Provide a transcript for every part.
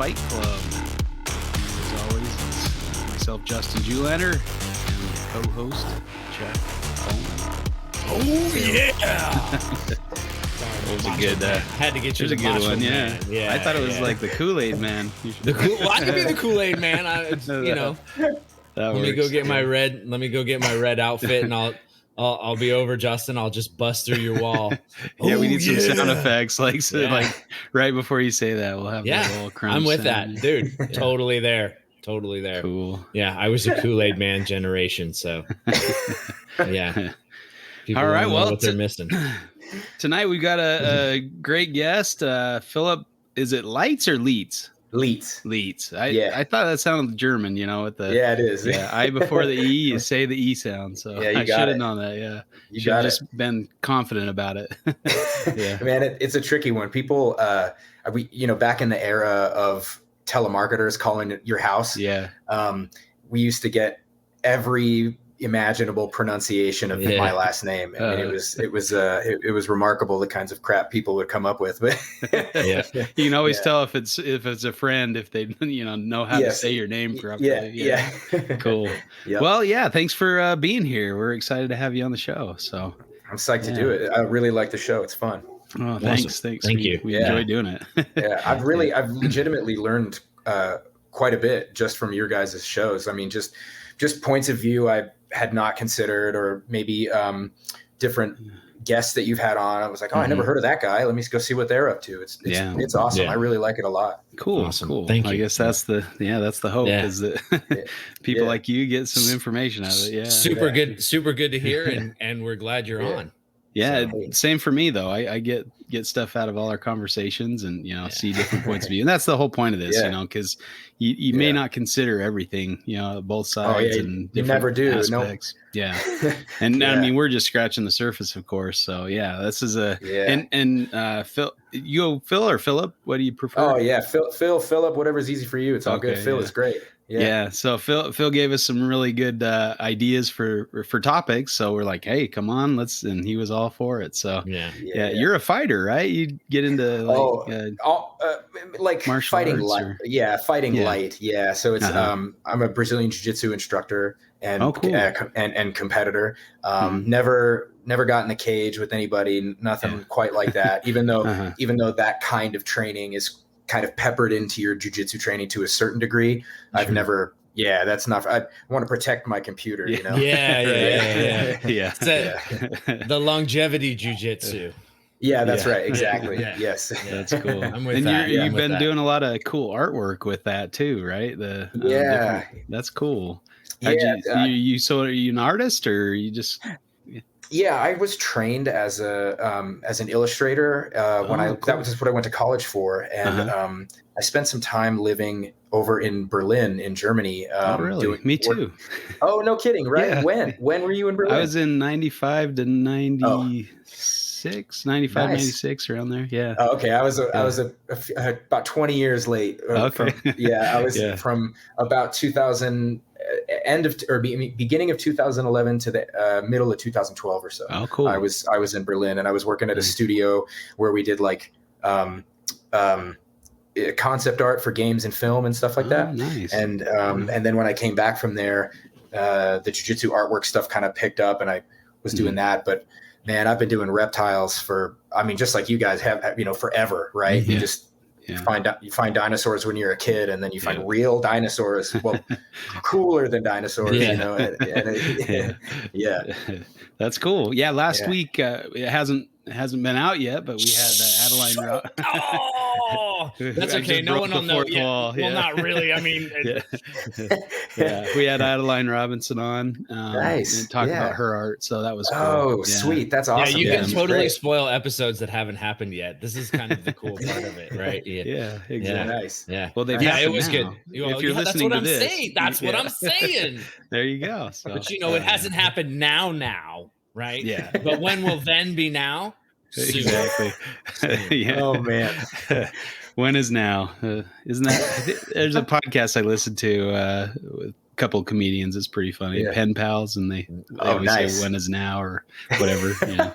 Fight Club. As always, it's myself, Justin Julander, and co-host, Jack Coleman. Oh, yeah! It was a good, had to get you a good one, yeah. Yeah. I thought it was like the Kool-Aid man. Well, I can be the Kool-Aid man. Let me go get my red outfit, and I'll be over, Justin. I'll just bust through your wall. Yeah, we need some sound effects, like right before you say that, we'll have the little crunch. I'm with sound. that, dude. Totally there. Cool. Yeah, I was a Kool-Aid man generation, so yeah. People All right, don't know what they're missing. Tonight we got a great guest, Phillip. Is it Lietz or Lietz? Lietz. I thought that sounded German, with the it is. I before the E, you say the E sound. So I should have known that. Yeah, you should have just been confident about it. Yeah, man, it's a tricky one. People, back in the era of telemarketers calling your house. Yeah, we used to get every imaginable pronunciation of my last name. I mean, it was remarkable the kinds of crap people would come up with. But yeah, you can always tell if it's a friend if they know how to say your name correctly. Yeah. Cool. Yep. Well, thanks for being here. We're excited to have you on the show. So I'm psyched to do it. I really like the show. It's fun. Oh, thanks. Awesome. Thank you. We enjoy doing it. Yeah, I've legitimately learned quite a bit just from your guys' shows. I mean, just points of view I had not considered, or maybe different guests that you've had on. I was like, I never heard of that guy. Let me go see what they're up to. It's awesome. Yeah. I really like it a lot. Cool. Awesome. Cool. Thank you. I guess that's the hope is that people like you get some information out of it. Yeah. Super good to hear. And we're glad you're on. Yeah. So, same for me though. I get stuff out of all our conversations and, see different points of view. And that's the whole point of this, because you may not consider everything, both sides and you never do. Aspects. No. Yeah. And I mean, we're just scratching the surface, of course. So this is and Phil, you go Phil or Phillip? What do you prefer? Oh yeah. Phillip, whatever's easy for you. It's all good. Phil is great. Yeah. So Phil gave us some really good ideas for topics. So we're like, hey, come on, and he was all for it. So you're a fighter, right? You get into fighting light. Fighting light. Yeah. So it's I'm a Brazilian jiu-jitsu instructor and cool. and competitor. Never got in a cage with anybody. Nothing quite like that. Even though that kind of training is kind of peppered into your jiu-jitsu training to a certain degree. Sure. I've never. Yeah, that's not. I want to protect my computer. Yeah. The longevity jiu-jitsu. Yeah, that's right. Exactly. Yes, that's cool. I'm with that. You've been doing a lot of cool artwork with that too, right? That's cool. Are you an artist or you just? Yeah, I was trained as an illustrator that was just what I went to college for, and I spent some time living over in Berlin, in Germany. Really? Me too. Oh, no kidding! Right? Yeah. When were you in Berlin? I was in 95 to 96, 95, 96, around there. Yeah. Oh, okay. I was about 20 years late. Okay. I was from about 2000. Beginning of 2011 to the middle of 2012 or so. Oh, cool. I was in Berlin, and I was working at a studio where we did like concept art for games and film and stuff like that. Nice. And then when I came back from there, the jiu-jitsu artwork stuff kind of picked up, and I was doing that. But man, I've been doing reptiles just like you guys have, forever, right? Mm-hmm. You just you find dinosaurs when you're a kid, and then you find real dinosaurs. Well, cooler than dinosaurs, That's cool. Yeah, last week it hasn't been out yet, but we had Adeline. That's okay. No one will know. Well, not really. I mean, we had Adeline Robinson on. Nice. And talk about her art. So that was cool. Oh, sweet. That's awesome. Yeah, you can totally spoil episodes that haven't happened yet. This is kind of the cool part of it, right? Yeah, exactly. Yeah. Nice. Yeah. Well, it was good. If you're listening to this, that's what I'm saying. There you go. So, but it hasn't happened now, right? Yeah. But when will then be now? Exactly. Yeah. Oh man. When is now? Isn't that? There's a podcast I listened to with couple of comedians. It's pretty funny. Pen pals, and they always say when is now or whatever. Yeah.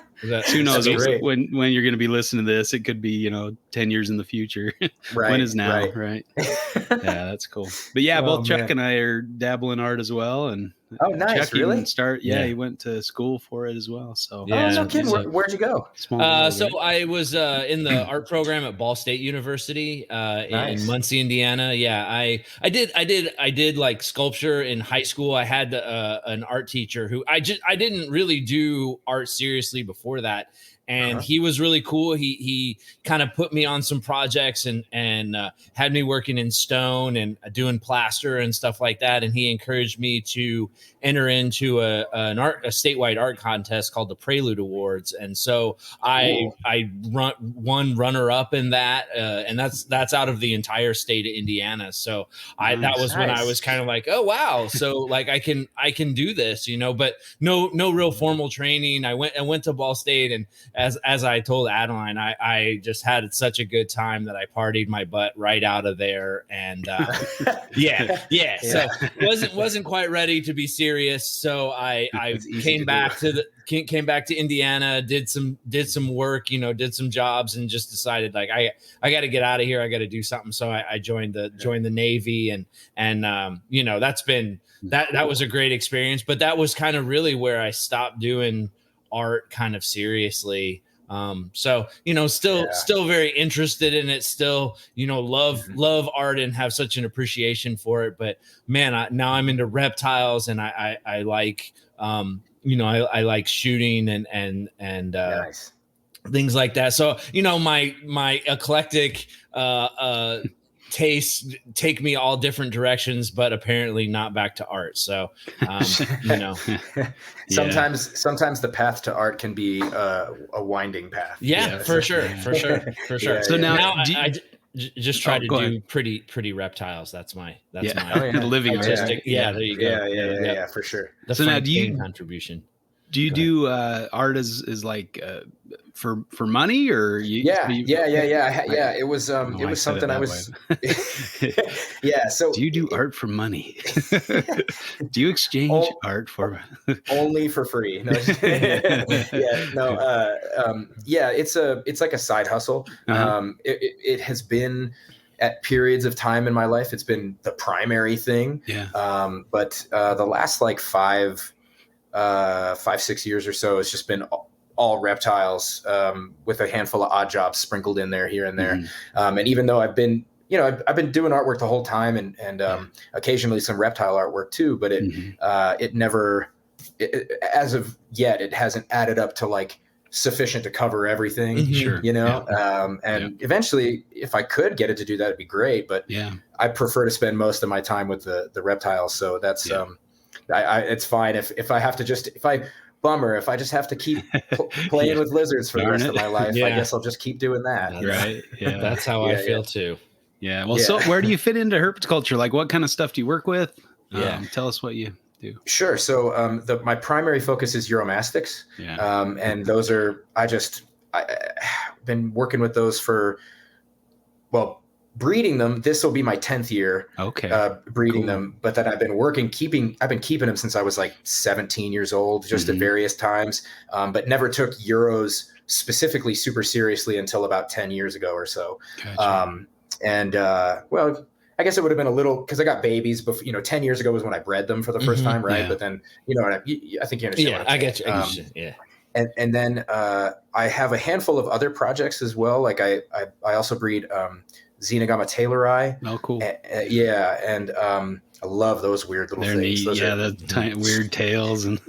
Who knows when you're going to be listening to this? It could be 10 years in the future. When is now? Right. Yeah, that's cool. But yeah, both Chuck and I are dabble in art as well, and nice. Chuck really? He went to school for it as well. So no kidding. Where'd you go? So I was in the art program at Ball State University in Muncie, Indiana. Yeah, I did like sculpture in high school. I had an art teacher who I didn't really do art seriously before that. And he was really cool. He kind of put me on some projects and had me working in stone and doing plaster and stuff like that. And he encouraged me to enter into a statewide art contest called the Prelude Awards. And so I won runner up in that, and that's out of the entire state of Indiana. So that was when I was kind of like, oh wow, so like I can do this, but no real formal training. I went to Ball State, and as I told Adeline, I just had such a good time that I partied my butt right out of there. And so wasn't quite ready to be serious. So I came back to Indiana, did some work, did some jobs, and just decided like I got to get out of here. I got to do something. So I joined the Navy, and that's been that was a great experience. But that was kind of really where I stopped doing art kind of seriously. Still very interested in it, still, love art and have such an appreciation for it. But man, now I'm into reptiles, and I like, I like shooting and things like that. So, my eclectic, tastes take me all different directions, but apparently not back to art. So, sometimes the path to art can be a winding path. Yeah, for sure. So now I just try to do pretty reptiles. That's my living artistic. Yeah, there you go. Yeah, for sure. So now contribution. Do you do art as like for money, or it was something I was So do you do art for money? Do you exchange art for only for free? No. It's like a side hustle. It has been at periods of time in my life, it's been the primary thing. But the last like 5-6 years or so, it's just been all reptiles, with a handful of odd jobs sprinkled in there here and there. And even though I've been doing artwork the whole time, and occasionally some reptile artwork too, but it never, as of yet, it hasn't added up to like sufficient to cover everything. Eventually, if I could get it to do that, it'd be great. But I prefer to spend most of my time with the reptiles. So that's, it's fine if I have to if I just have to keep playing with lizards for the rest of my life. I guess I'll just keep doing that. Right. Yeah. That's how I feel too. Yeah. Well, so where do you fit into herpetoculture? Like, what kind of stuff do you work with? Tell us what you do. Sure. So my primary focus is uromastics. And those are, I've been working with those for, breeding them. This will be my 10th year. Breeding them, but then I've been keeping them since I was like 17 years old, just at various times, but never took Euros specifically super seriously until about 10 years ago or so. Gotcha. I guess it would have been a little, because I got babies before, 10 years ago was when I bred them for the first time, right? But then, I think you understand. I get you. And then I have a handful of other projects as well. Like I also breed Xenogama taylori. Oh, cool. And I love those weird little things. Neat. The weird tails and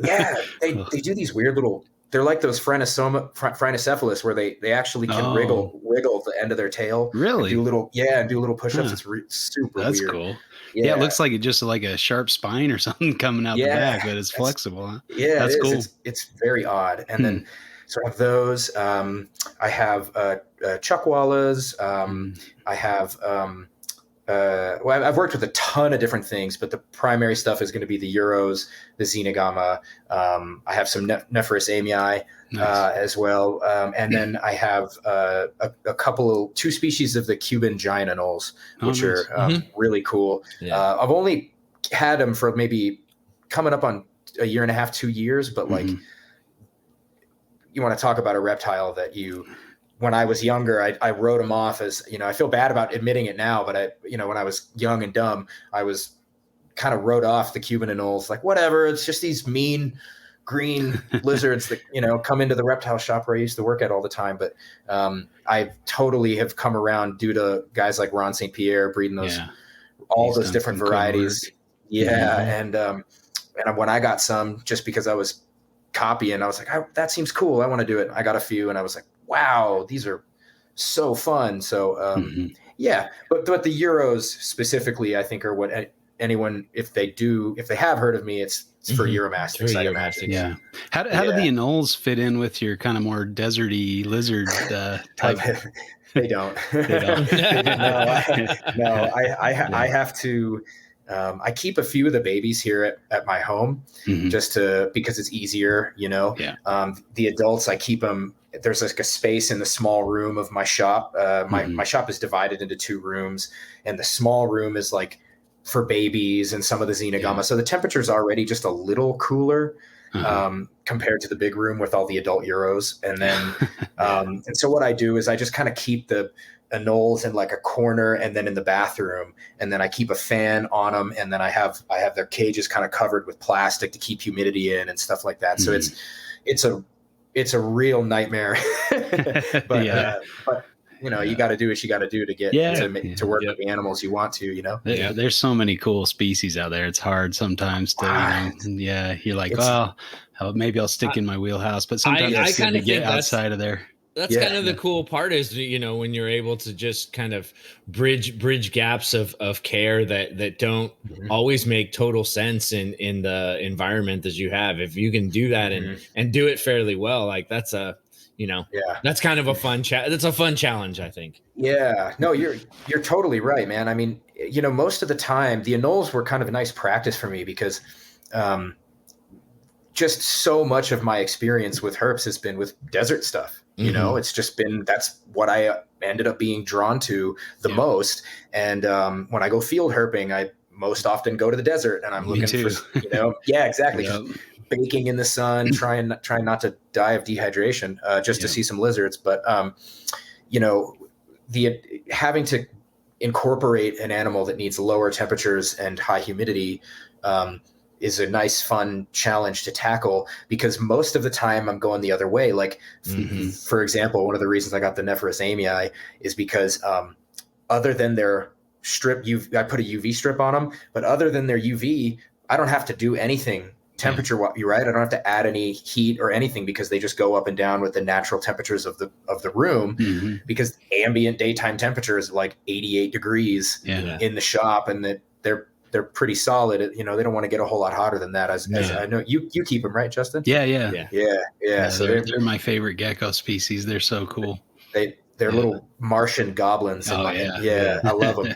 they do these weird little. They're like those phrynocephalus, where they actually can wiggle the end of their tail. Really? Do little push-ups. It's super weird. That's cool. Yeah, it looks like it just like a sharp spine or something coming out the back, but it's flexible. Huh? Yeah, that's cool. It's very odd. And then so I have those. I have chuckwallas. I have I've worked with a ton of different things, but the primary stuff is going to be the Euros, the Xenogama. I have some Nephrus amii as well. And then I have two species of the Cuban giant anoles, which are really cool. I've only had them for maybe coming up on a year and a half, 2 years. But like, you want to talk about a reptile that when I was younger, I wrote them off as, I feel bad about admitting it now, but when I was young and dumb, I was kind of wrote off the Cuban anoles, like, whatever, it's just these mean green lizards that, come into the reptile shop where I used to work at all the time. But I totally have come around due to guys like Ron St. Pierre breeding all those different varieties. And when I got some, just because I was copying, I was like, that seems cool, I want to do it. I got a few and I was like, wow, these are so fun. So but the Euros specifically, I think, are what anyone, if they have heard of me, it's for Euromasters, I'd imagine. Yeah. How do the anoles fit in with your kind of more deserty lizard type? They don't. No, I have to. I keep a few of the babies here at my home just because it's easier, The adults, I keep them. There's like a space in the small room of my shop. My shop is divided into 2 rooms, and the small room is like for babies and some of the Xenogama. So the temperature's already just a little cooler compared to the big room with all the adult Euros. And then, and so what I do is I just kind of keep the anoles in like a corner and then in the bathroom. And then I keep a fan on them. And then I have their cages kind of covered with plastic to keep humidity in and stuff like that. So it's a real nightmare, but you got to do what you got to do to get to work with the animals you want to, There's so many cool species out there. It's hard sometimes to, you're like, maybe I'll stick in my wheelhouse, but sometimes I kind of get outside of there. That's kind of the cool part is, when you're able to just kind of bridge gaps of care that don't always make total sense in the environment that you have. If you can do that and do it fairly well, like that's that's kind of a fun that's a fun challenge, I think. Yeah, no, you're totally right, man. I mean, most of the time the anoles were kind of a nice practice for me because, just so much of my experience with herps has been with desert stuff. It's just been, that's what I ended up being drawn to the most. And when I go field herping, I most often go to the desert and I'm looking for, exactly. Just baking in the sun, trying not to die of dehydration, just to see some lizards. But, having to incorporate an animal that needs lower temperatures and high humidity, is a nice, fun challenge to tackle because most of the time I'm going the other way. Like, for example, one of the reasons I got the Nephrus amii is because other than their strip, I put a UV strip on them, but other than their UV, I don't have to do anything temperature. You're right. I don't have to add any heat or anything because they just go up and down with the natural temperatures of the room because ambient daytime temperature is like 88 degrees in the shop, and that they're pretty solid. They don't want to get a whole lot hotter than that. As I know you keep them, right, Justin? Yeah. So they're my favorite gecko species. They're so cool. They're little Martian goblins. I love them.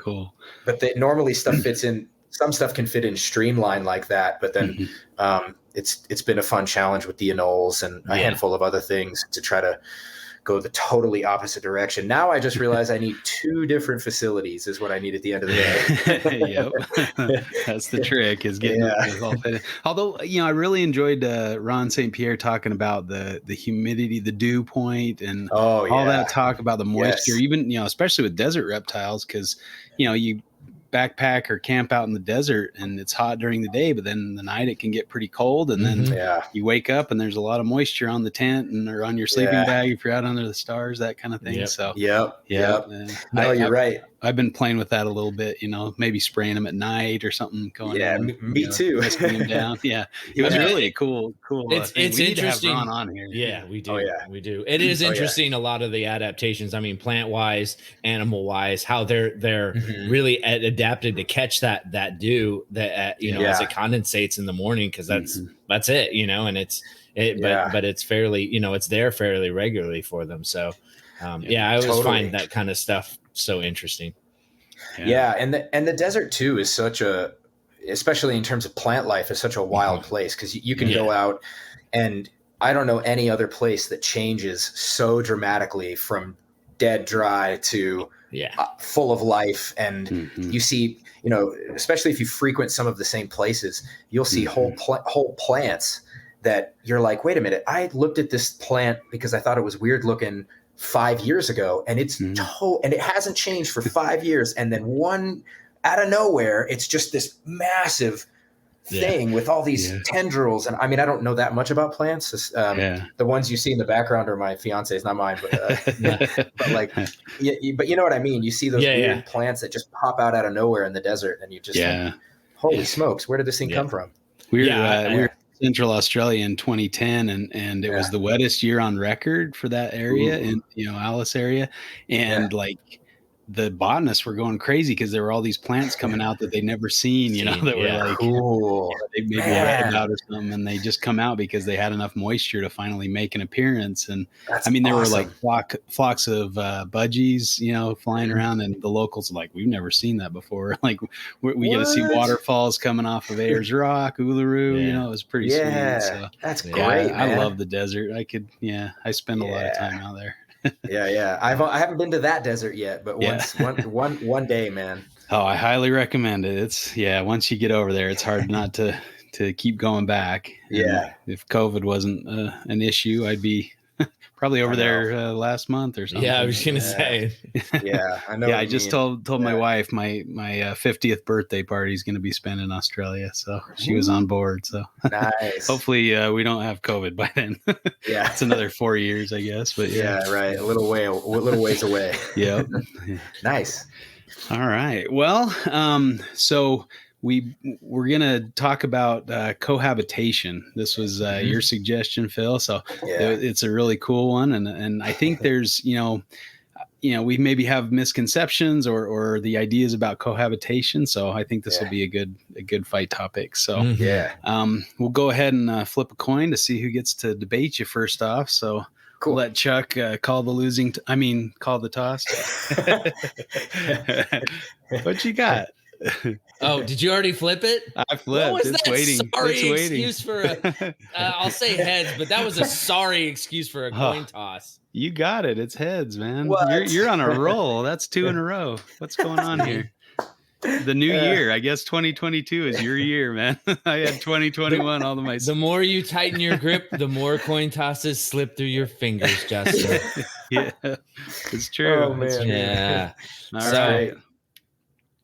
Cool. But normally stuff fits in. Some stuff can fit in streamline like that, but then it's been a fun challenge with the anoles and a handful of other things to try to go the totally opposite direction. Now I just realize I need 2 different facilities is what I need at the end of the day. That's the trick, is getting it all fit in. Although, I really enjoyed Ron St. Pierre talking about the humidity, the dew point, and all that talk about the moisture, even, especially with desert reptiles, because, you backpack or camp out in the desert and it's hot during the day, but then in the night it can get pretty cold, and then you wake up and there's a lot of moisture on the tent or on your sleeping bag if you're out under the stars, that kind of thing. So no, you're right. I've been playing with that a little bit, maybe spraying them at night or something. Me too. Them down. It was really a cool. It's we interesting. Need to have Ron on here. Yeah, we do. We do. It is interesting. A lot of the adaptations. I mean, plant wise, animal wise, how they're really adapted to catch that dew that as it condensates in the morning, because that's it. And but it's fairly it's there fairly regularly for them. So I always find that kind of stuff so interesting. And the desert too is such a, especially in terms of plant life, is such a wild place, because you can go out, and I don't know any other place that changes so dramatically from dead dry to full of life. And you see, especially if you frequent some of the same places, you'll see whole plants that you're like, wait a minute, I looked at this plant because I thought it was weird looking 5 years ago, and it's and it hasn't changed for 5 years. And then out of nowhere, it's just this massive thing with all these tendrils. And I mean, I don't know that much about plants. The ones you see in the background are my fiance's, not mine, but like, but you know what I mean? You see those weird plants that just pop out of nowhere in the desert, and you just like, holy smokes, where did this thing come from? We were Central Australia in 2010, and it was the wettest year on record for that area in Alice area, and like the botanists were going crazy because there were all these plants coming out that they'd never seen, that were like cool. They maybe read about or something, and they just come out because they had enough moisture to finally make an appearance. And there were like flocks of budgies, flying around, and the locals were like, we've never seen that before. Like we get to see waterfalls coming off of Ayers Rock, Uluru. It was pretty sweet. So, that's great. I love the desert. I spend a lot of time out there. I haven't been to that desert yet, but one day, man. Oh, I highly recommend it. It's once you get over there, it's hard not to keep going back. And if COVID wasn't an issue, I'd be probably over there last month or something. Yeah, I was gonna say. I know. I just told my wife my 50th birthday party is going to be spent in Australia, so she was on board. So nice. Hopefully we don't have COVID by then. It's another 4 years, I guess. But right, a little ways away. Yeah. Nice. All right. Well, so we're going to talk about cohabitation. This was your suggestion, Phil. So it's a really cool one. And I think there's, we maybe have misconceptions or the ideas about cohabitation. So I think this will be a good fight topic. So we'll go ahead and flip a coin to see who gets to debate you first off. So cool. We'll let Chuck call the toss. What you got? Oh, did you already flip it? I flipped. What was it's that waiting. sorry it's excuse waiting. for I'll say heads, but that was a sorry excuse for a coin toss. You got it. It's heads, man. You're on a roll. That's 2 in a row. What's going on here? The new year. I guess 2022 is your year, man. I had 2021 all to myself. The more you tighten your grip, the more coin tosses slip through your fingers, Justin. Yeah, it's true. Oh, man. Yeah. All right.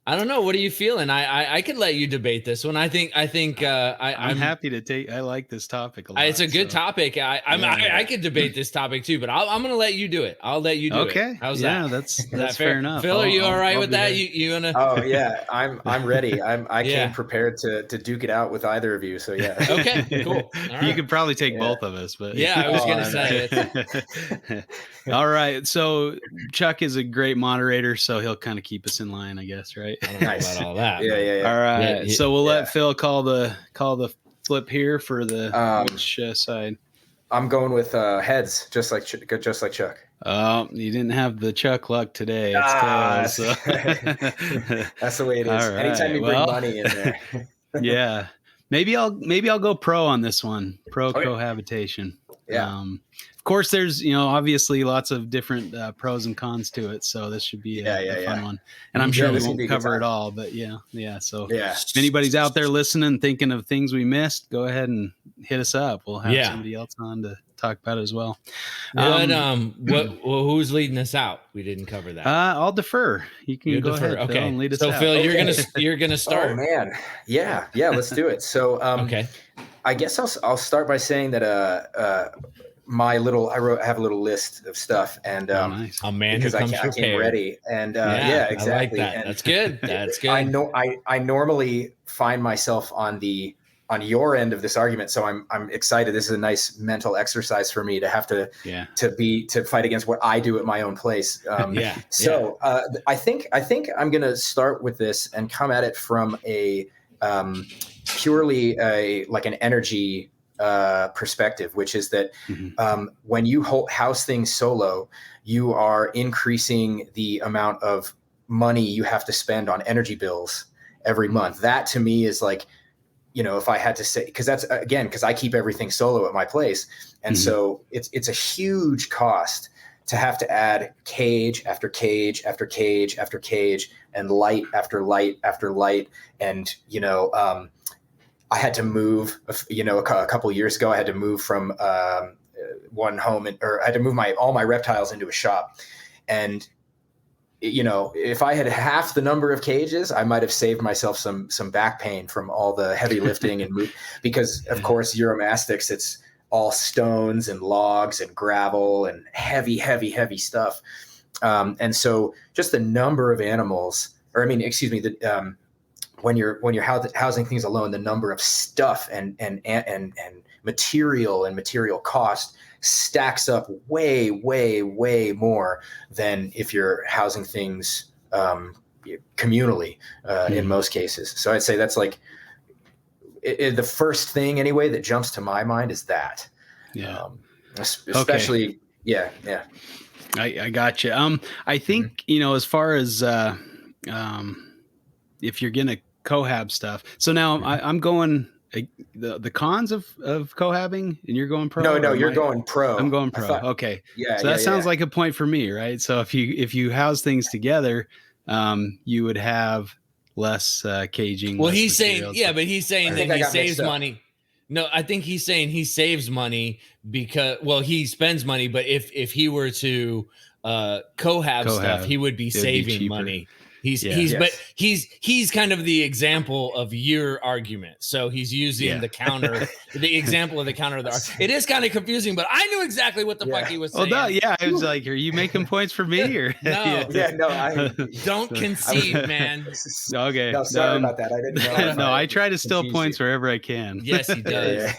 I don't know. What are you feeling? I could let you debate this one. I'm happy to take. I like this topic a lot. It's a good topic. I could debate this topic too, but I'm going to let you do it. I'll let you do it. Okay. How's that? Yeah, that's fair enough. Phil, are you all right with that? You gonna? Oh yeah, I'm ready. I came prepared to duke it out with either of you. So yeah. Okay. Cool. All right. You could probably take both of us, but I was going to say it. All right. So Chuck is a great moderator, so he'll kind of keep us in line, I guess, right? I don't know about all that. Yeah. All right. So we'll let Phil call the flip here for the which side. I'm going with heads, just like Chuck. Oh, you didn't have the Chuck luck today. It's tails. So. That's the way it is. Right. Anytime you bring money in there. Yeah. Maybe I'll go pro on this one. Pro cohabitation. Yeah. Of course, there's obviously lots of different pros and cons to it, so this should be a fun one. And I'm sure we won't cover it all, but So if anybody's out there listening, thinking of things we missed, go ahead and hit us up. We'll have somebody else on to talk about it as well. Who's leading us out? We didn't cover that. I'll defer. You can go ahead. Okay. Phil, and lead us out. Phil, you're gonna start. Oh man, yeah. Let's do it. So okay. I guess I'll start by saying that I have a little list of stuff, and nice. A man because I came ready, and exactly. I like that. And that's good. That's good. I normally find myself on your end of this argument, so I'm excited. This is a nice mental exercise for me to have to fight against what I do at my own place. So I think I'm gonna start with this and come at it from a purely an energy perspective, which is that when you house things solo, you are increasing the amount of money you have to spend on energy bills every month. That to me is like, if I had to say, because I keep everything solo at my place, and so it's a huge cost to have to add cage after cage after cage after cage and light after light after light. And, I had to move, a couple of years ago, I had to move from one home or I had to move all my reptiles into a shop. And, if I had half the number of cages, I might have saved myself some back pain from all the heavy lifting and move, because of course, Uromastyx, it's all stones and logs and gravel and heavy, heavy, heavy stuff. And so just the number of animals, when you're housing things alone, the number of stuff and material cost stacks up way, way, way more than if you're housing things communally in most cases. So I'd say that's like the first thing anyway that jumps to my mind is that. Yeah. Especially, okay. Yeah. I got you. I think, as far as if you're going to cohab stuff. So now I'm going the cons of cohabbing, and you're going pro. No, you're going pro. I'm going pro. Okay. Yeah. So that sounds like a point for me, right? So if you house things together, you would have less caging. Well, he's saying, but he's saying that he saves money. No, I think he's saying he saves money because, he spends money, but if he were to cohab stuff, he would be saving money. But he's kind of the example of your argument. So he's using the counter, the example of the counter of the argument. It is kind of confusing, but I knew exactly what the fuck he was saying. I was like, are you making points for me or no? Don't concede, man. Okay. No, sorry about that. I didn't know. I try to steal points wherever I can. Yes, he does.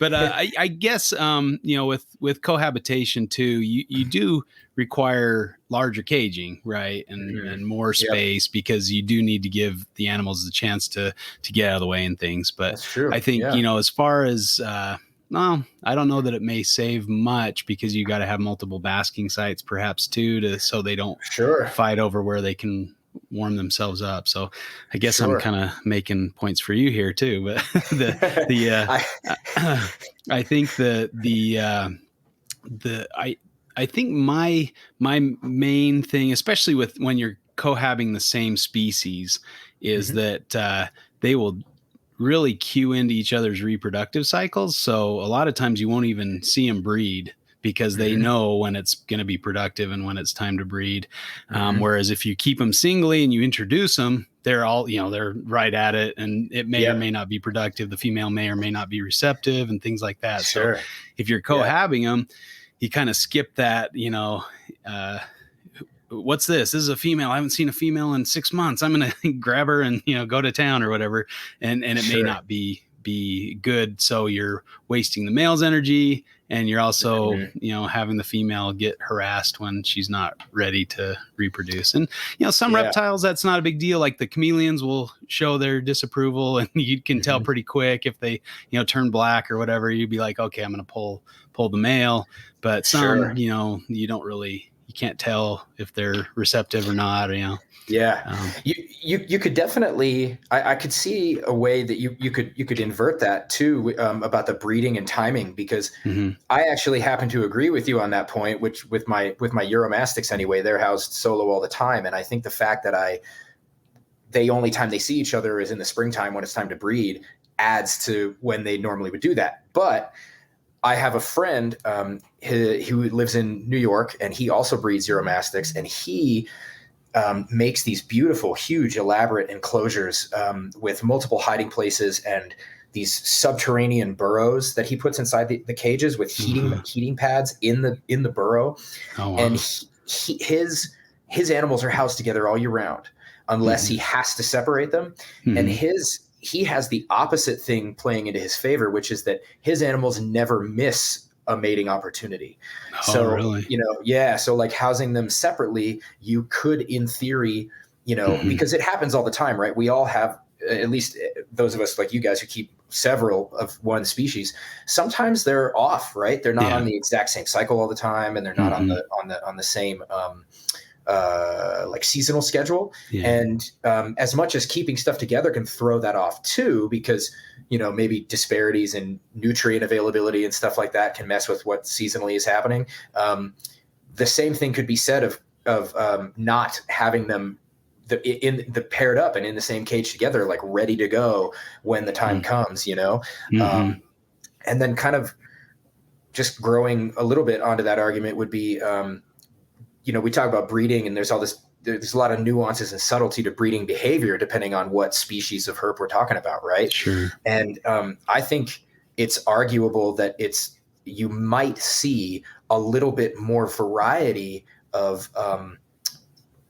But I guess with cohabitation too, you do require larger caging, right? And more space, because you do need to give the animals the chance to get out of the way and things. But that's true. I think, as far as, I don't know that it may save much, because you got to have multiple basking sites perhaps too, so they don't fight over where they can warm themselves up. So I guess I'm kind of making points for you here too, but I think I think my main thing, especially with when you're cohabbing the same species, is that they will really cue into each other's reproductive cycles. So a lot of times you won't even see them breed, because they know when it's going to be productive and when it's time to breed. Whereas if you keep them singly and you introduce them, they're all, they're right at it, and it may or may not be productive. The female may or may not be receptive and things like that. So if you're cohabbing them, you kind of skip that, what's this? This is a female. I haven't seen a female in 6 months. I'm going to grab her and, go to town or whatever. And it may not be good. So you're wasting the male's energy, and you're also, having the female get harassed when she's not ready to reproduce. And, some reptiles, that's not a big deal. Like the chameleons will show their disapproval, and you can tell pretty quick if they, turn black or whatever. You'd be like, okay, I'm going to pull the male. But some, you don't really, you can't tell if they're receptive or not, You could definitely, I could see a way that you could invert that too, about the breeding and timing, because I actually happen to agree with you on that point, which with my Uromastyx anyway, they're housed solo all the time. And I think the fact that the only time they see each other is in the springtime when it's time to breed adds to when they normally would do that. But I have a friend who lives in New York, and he also breeds Uromastyx, and he makes these beautiful, huge, elaborate enclosures with multiple hiding places and these subterranean burrows that he puts inside the cages with heating pads in the burrow. Oh, wow. And his animals are housed together all year round unless he has to separate them. And he has the opposite thing playing into his favor, which is that his animals never miss a mating opportunity. Really? So like housing them separately, you could, in theory, because it happens all the time, right? We all have, at least those of us like you guys who keep several of one species, sometimes they're off, right? They're not on the exact same cycle all the time, and they're not on the same like seasonal schedule. And as much as keeping stuff together can throw that off too, because, maybe disparities in nutrient availability and stuff like that can mess with what seasonally is happening. The same thing could be said of not having them the paired up and in the same cage together, like ready to go when the time comes, and then kind of just growing a little bit onto that argument would be, we talk about breeding, and there's a lot of nuances and subtlety to breeding behavior depending on what species of herp we're talking about, right? Sure. And I think it's arguable that you might see a little bit more variety of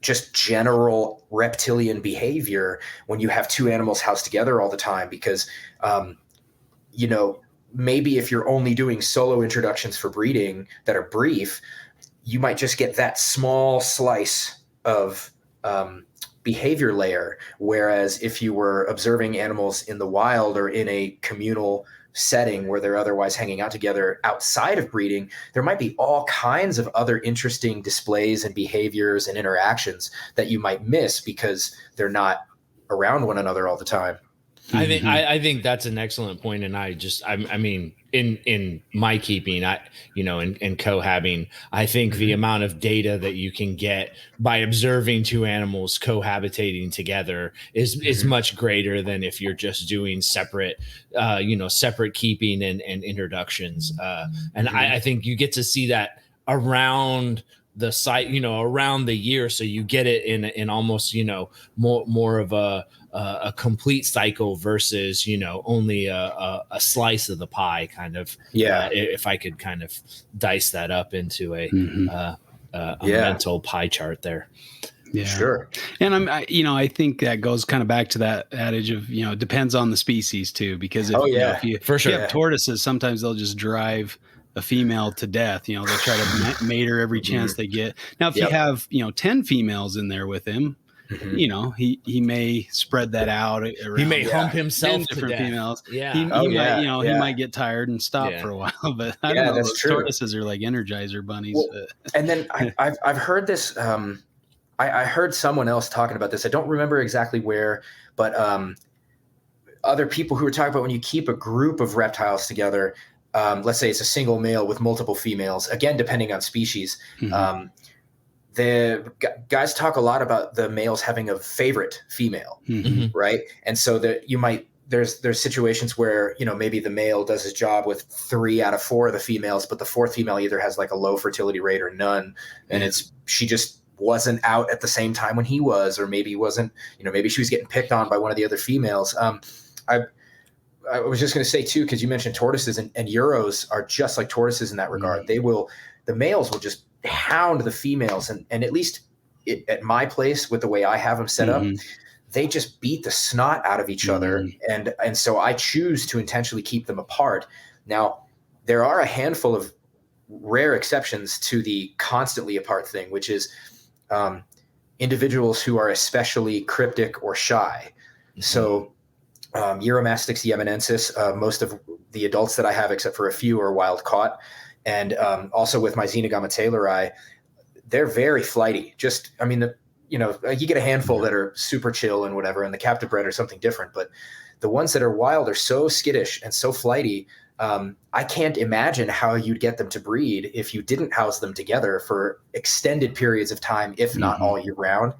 just general reptilian behavior when you have two animals housed together all the time, because maybe if you're only doing solo introductions for breeding that are brief, you might just get that small slice of behavior layer. Whereas if you were observing animals in the wild or in a communal setting where they're otherwise hanging out together outside of breeding, there might be all kinds of other interesting displays and behaviors and interactions that you might miss because they're not around one another all the time. I think that's an excellent point. And I mean, in my keeping, in cohabbing, I think the amount of data that you can get by observing two animals cohabitating together is much greater than if you're just doing separate keeping and introductions. And I think you get to see that around the site, around the year. So you get it in almost, more of a complete cycle versus, only a slice of the pie kind of. Yeah. If I could kind of dice that up into a mental pie chart there. Yeah, sure. And I think that goes kind of back to that adage of, it depends on the species too, because if you have tortoises, sometimes they'll just drive a female to death. They'll try to mate her every chance they get. Now, if you have, 10 females in there with him, he may spread that out around. He may hump himself to different death. Females. Yeah. He might get tired and stop for a while, but I don't know. That's Those true. Tortoises are like Energizer bunnies. Well, and then I've heard this. I heard someone else talking about this. I don't remember exactly where, but other people who were talking about when you keep a group of reptiles together, let's say it's a single male with multiple females, again, depending on species. The guys talk a lot about the males having a favorite female, right? And so that there's situations where, maybe the male does his job with 3 out of 4 of the females, but the 4th female either has like a low fertility rate or none. And she just wasn't out at the same time when he was, or maybe wasn't, maybe she was getting picked on by one of the other females. I was just going to say too, because you mentioned tortoises, and Euros are just like tortoises in that regard. The males will just hound the females, and at least at my place, with the way I have them set up, they just beat the snot out of each other. And so I choose to intentionally keep them apart. Now, there are a handful of rare exceptions to the constantly apart thing, which is individuals who are especially cryptic or shy. So Euromastix yemenensis, most of the adults that I have, except for a few, are wild caught. And also with my Xenogama taylori, they're very flighty. You get a handful that are super chill and whatever, and the captive bred are something different. But the ones that are wild are so skittish and so flighty. I can't imagine how you'd get them to breed if you didn't house them together for extended periods of time, if not all year round.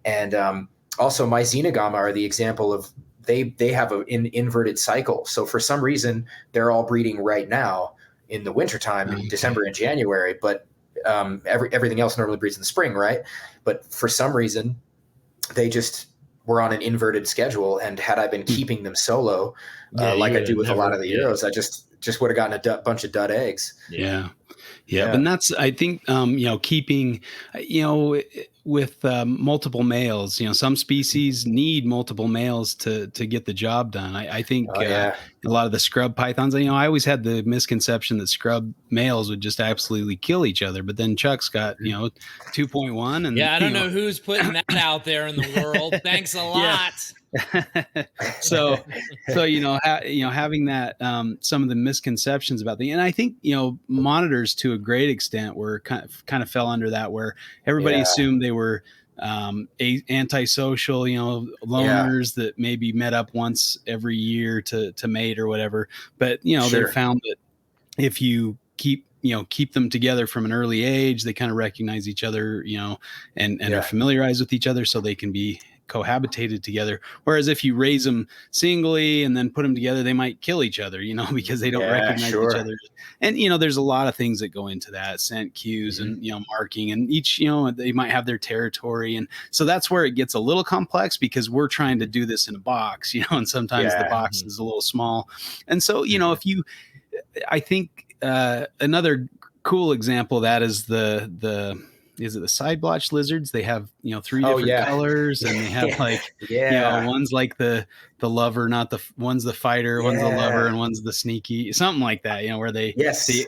And also my Xenogama are the example of they have an inverted cycle. So for some reason, they're all breeding right now in the wintertime, in December and January, but everything else normally breeds in the spring, right? But for some reason, they just were on an inverted schedule. And had I been keeping them solo, like I do with a lot of the Euros, I just would have gotten a bunch of dud eggs. Yeah. And that's, I think, keeping, with multiple males, some species need multiple males to get the job done. I think a lot of the scrub pythons, I always had the misconception that scrub males would just absolutely kill each other. But then Chuck's got, 2.1. And I don't know who's putting that out there in the world. Thanks a lot. so having that, some of the misconceptions about and I think, monitors to a great extent were kind of fell under that, where everybody assumed they were antisocial, loners that maybe met up once every year to mate or whatever. But, they found that if you keep them together from an early age, they kind of recognize each other, and are familiarized with each other, so they can be cohabitated together. Whereas if you raise them singly and then put them together, they might kill each other, because they don't recognize each other. And, there's a lot of things that go into that, scent cues and, marking, and each, they might have their territory. And so that's where it gets a little complex, because we're trying to do this in a box, and sometimes the box is a little small. And so, I think another cool example of that is is it the side blotch lizards? They have, 3 different colors, and they have one's like the lover, not one's the fighter, one's the lover, and one's the sneaky, something like that, where they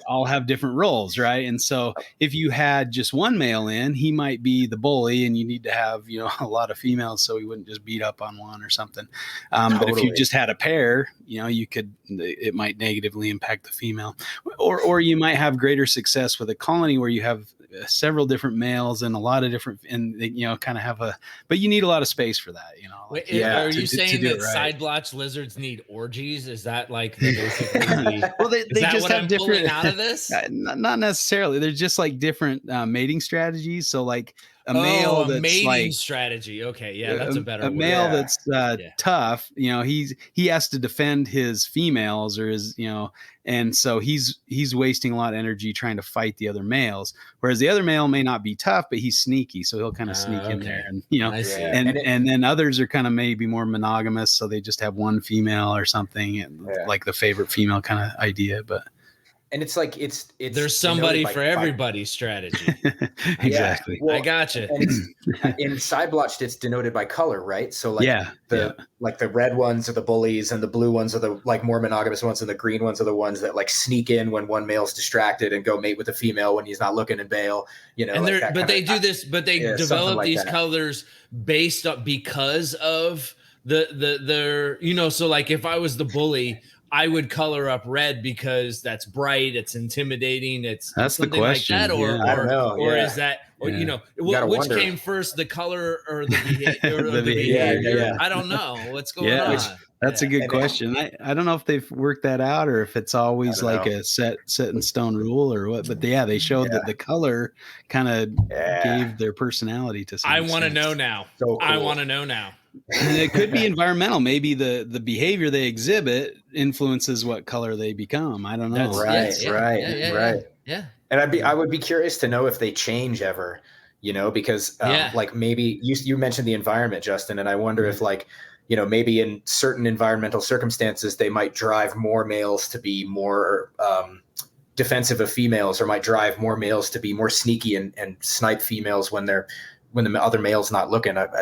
all have different roles. Right. And so if you had just one male in, he might be the bully, and you need to have, a lot of females, so he wouldn't just beat up on one or something. But if you just had a pair, it might negatively impact the female, or you might have greater success with a colony where you have several different males and a lot of different, and they, kind of have but you need a lot of space for that, Are you saying that side blotch lizards need orgies? Is that like basically well, they just have different out of this? Not necessarily. They're just like different mating strategies. So like a male that's mating like strategy. Okay, yeah, that's a better word. Male that's tough. He has to defend his females or his, and so he's wasting a lot of energy trying to fight the other males. Whereas the other male may not be tough, but he's sneaky, so he'll kind of sneak in there, and and then others are kind of maybe more monogamous, so they just have one female or something, like the favorite female kind of idea, but. And it's like it's there's somebody for everybody's strategy. Exactly. Well, I gotcha. In side blotched, it's denoted by color, right? So like like the red ones are the bullies, and the blue ones are the like more monogamous ones, and the green ones are the ones that like sneak in when one male's distracted and go mate with the female when he's not looking and bail. And they develop these colors based up because of their so like if I was the bully, I would color up red because that's bright, it's intimidating, that's something the question. Like that, or is that, which came first, the color or the behavior? I don't know what's going on. That's a good question. I don't know if they've worked that out or if it's always like a set in stone rule or what. But they showed that the color kind of gave their personality to some extent. I want to know now. So cool. I want to know now. And it could be environmental. Maybe the behavior they exhibit influences what color they become. I don't know. Right. Yeah. And I would be curious to know if they change ever, because like maybe you mentioned the environment, Justin, and I wonder if like, maybe in certain environmental circumstances, they might drive more males to be more defensive of females, or might drive more males to be more sneaky and snipe females when the other male's not looking. Man,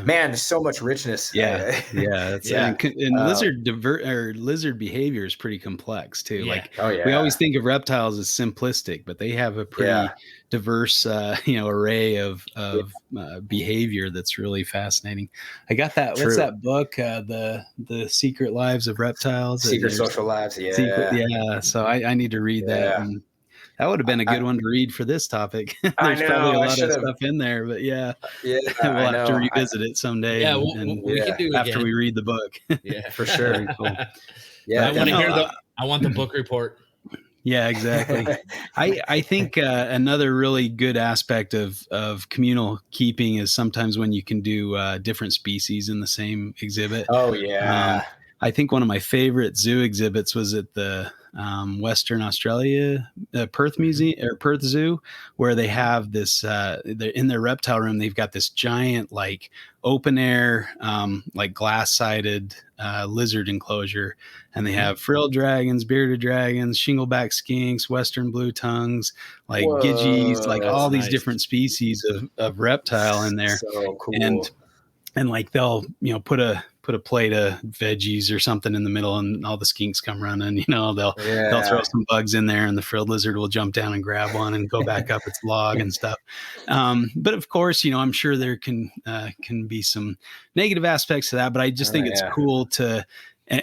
there's so much richness. And lizard behavior is pretty complex too. We always think of reptiles as simplistic, but they have a pretty diverse array of behavior that's really fascinating. I got that. What's that book? The Secret Lives of Reptiles. Secret Social Lives. So I need to read that. And that would have been a good one to read for this topic. There's probably a lot of stuff in there, but we'll have to revisit it someday. Yeah, we can do it after we read the book. Yeah, for sure. Cool. Yeah, I want the book report. Yeah, exactly. I think another really good aspect of communal keeping is sometimes when you can do different species in the same exhibit. Oh yeah. I think one of my favorite zoo exhibits was at the Western Australia Perth Museum or Perth Zoo, where they have this in their reptile room. They've got this giant like open air like glass sided lizard enclosure, and they have frilled dragons, bearded dragons, shingleback skinks, western blue tongues, like gidgeys, like all these different species of reptile in there. So cool. And like they'll put a put a plate of veggies or something in the middle, and all the skinks come running. You know, they'll throw some bugs in there, and the frilled lizard will jump down and grab one and go back up its log and stuff. But of course, you know, I'm sure there can be some negative aspects to that. But I just think it's cool to,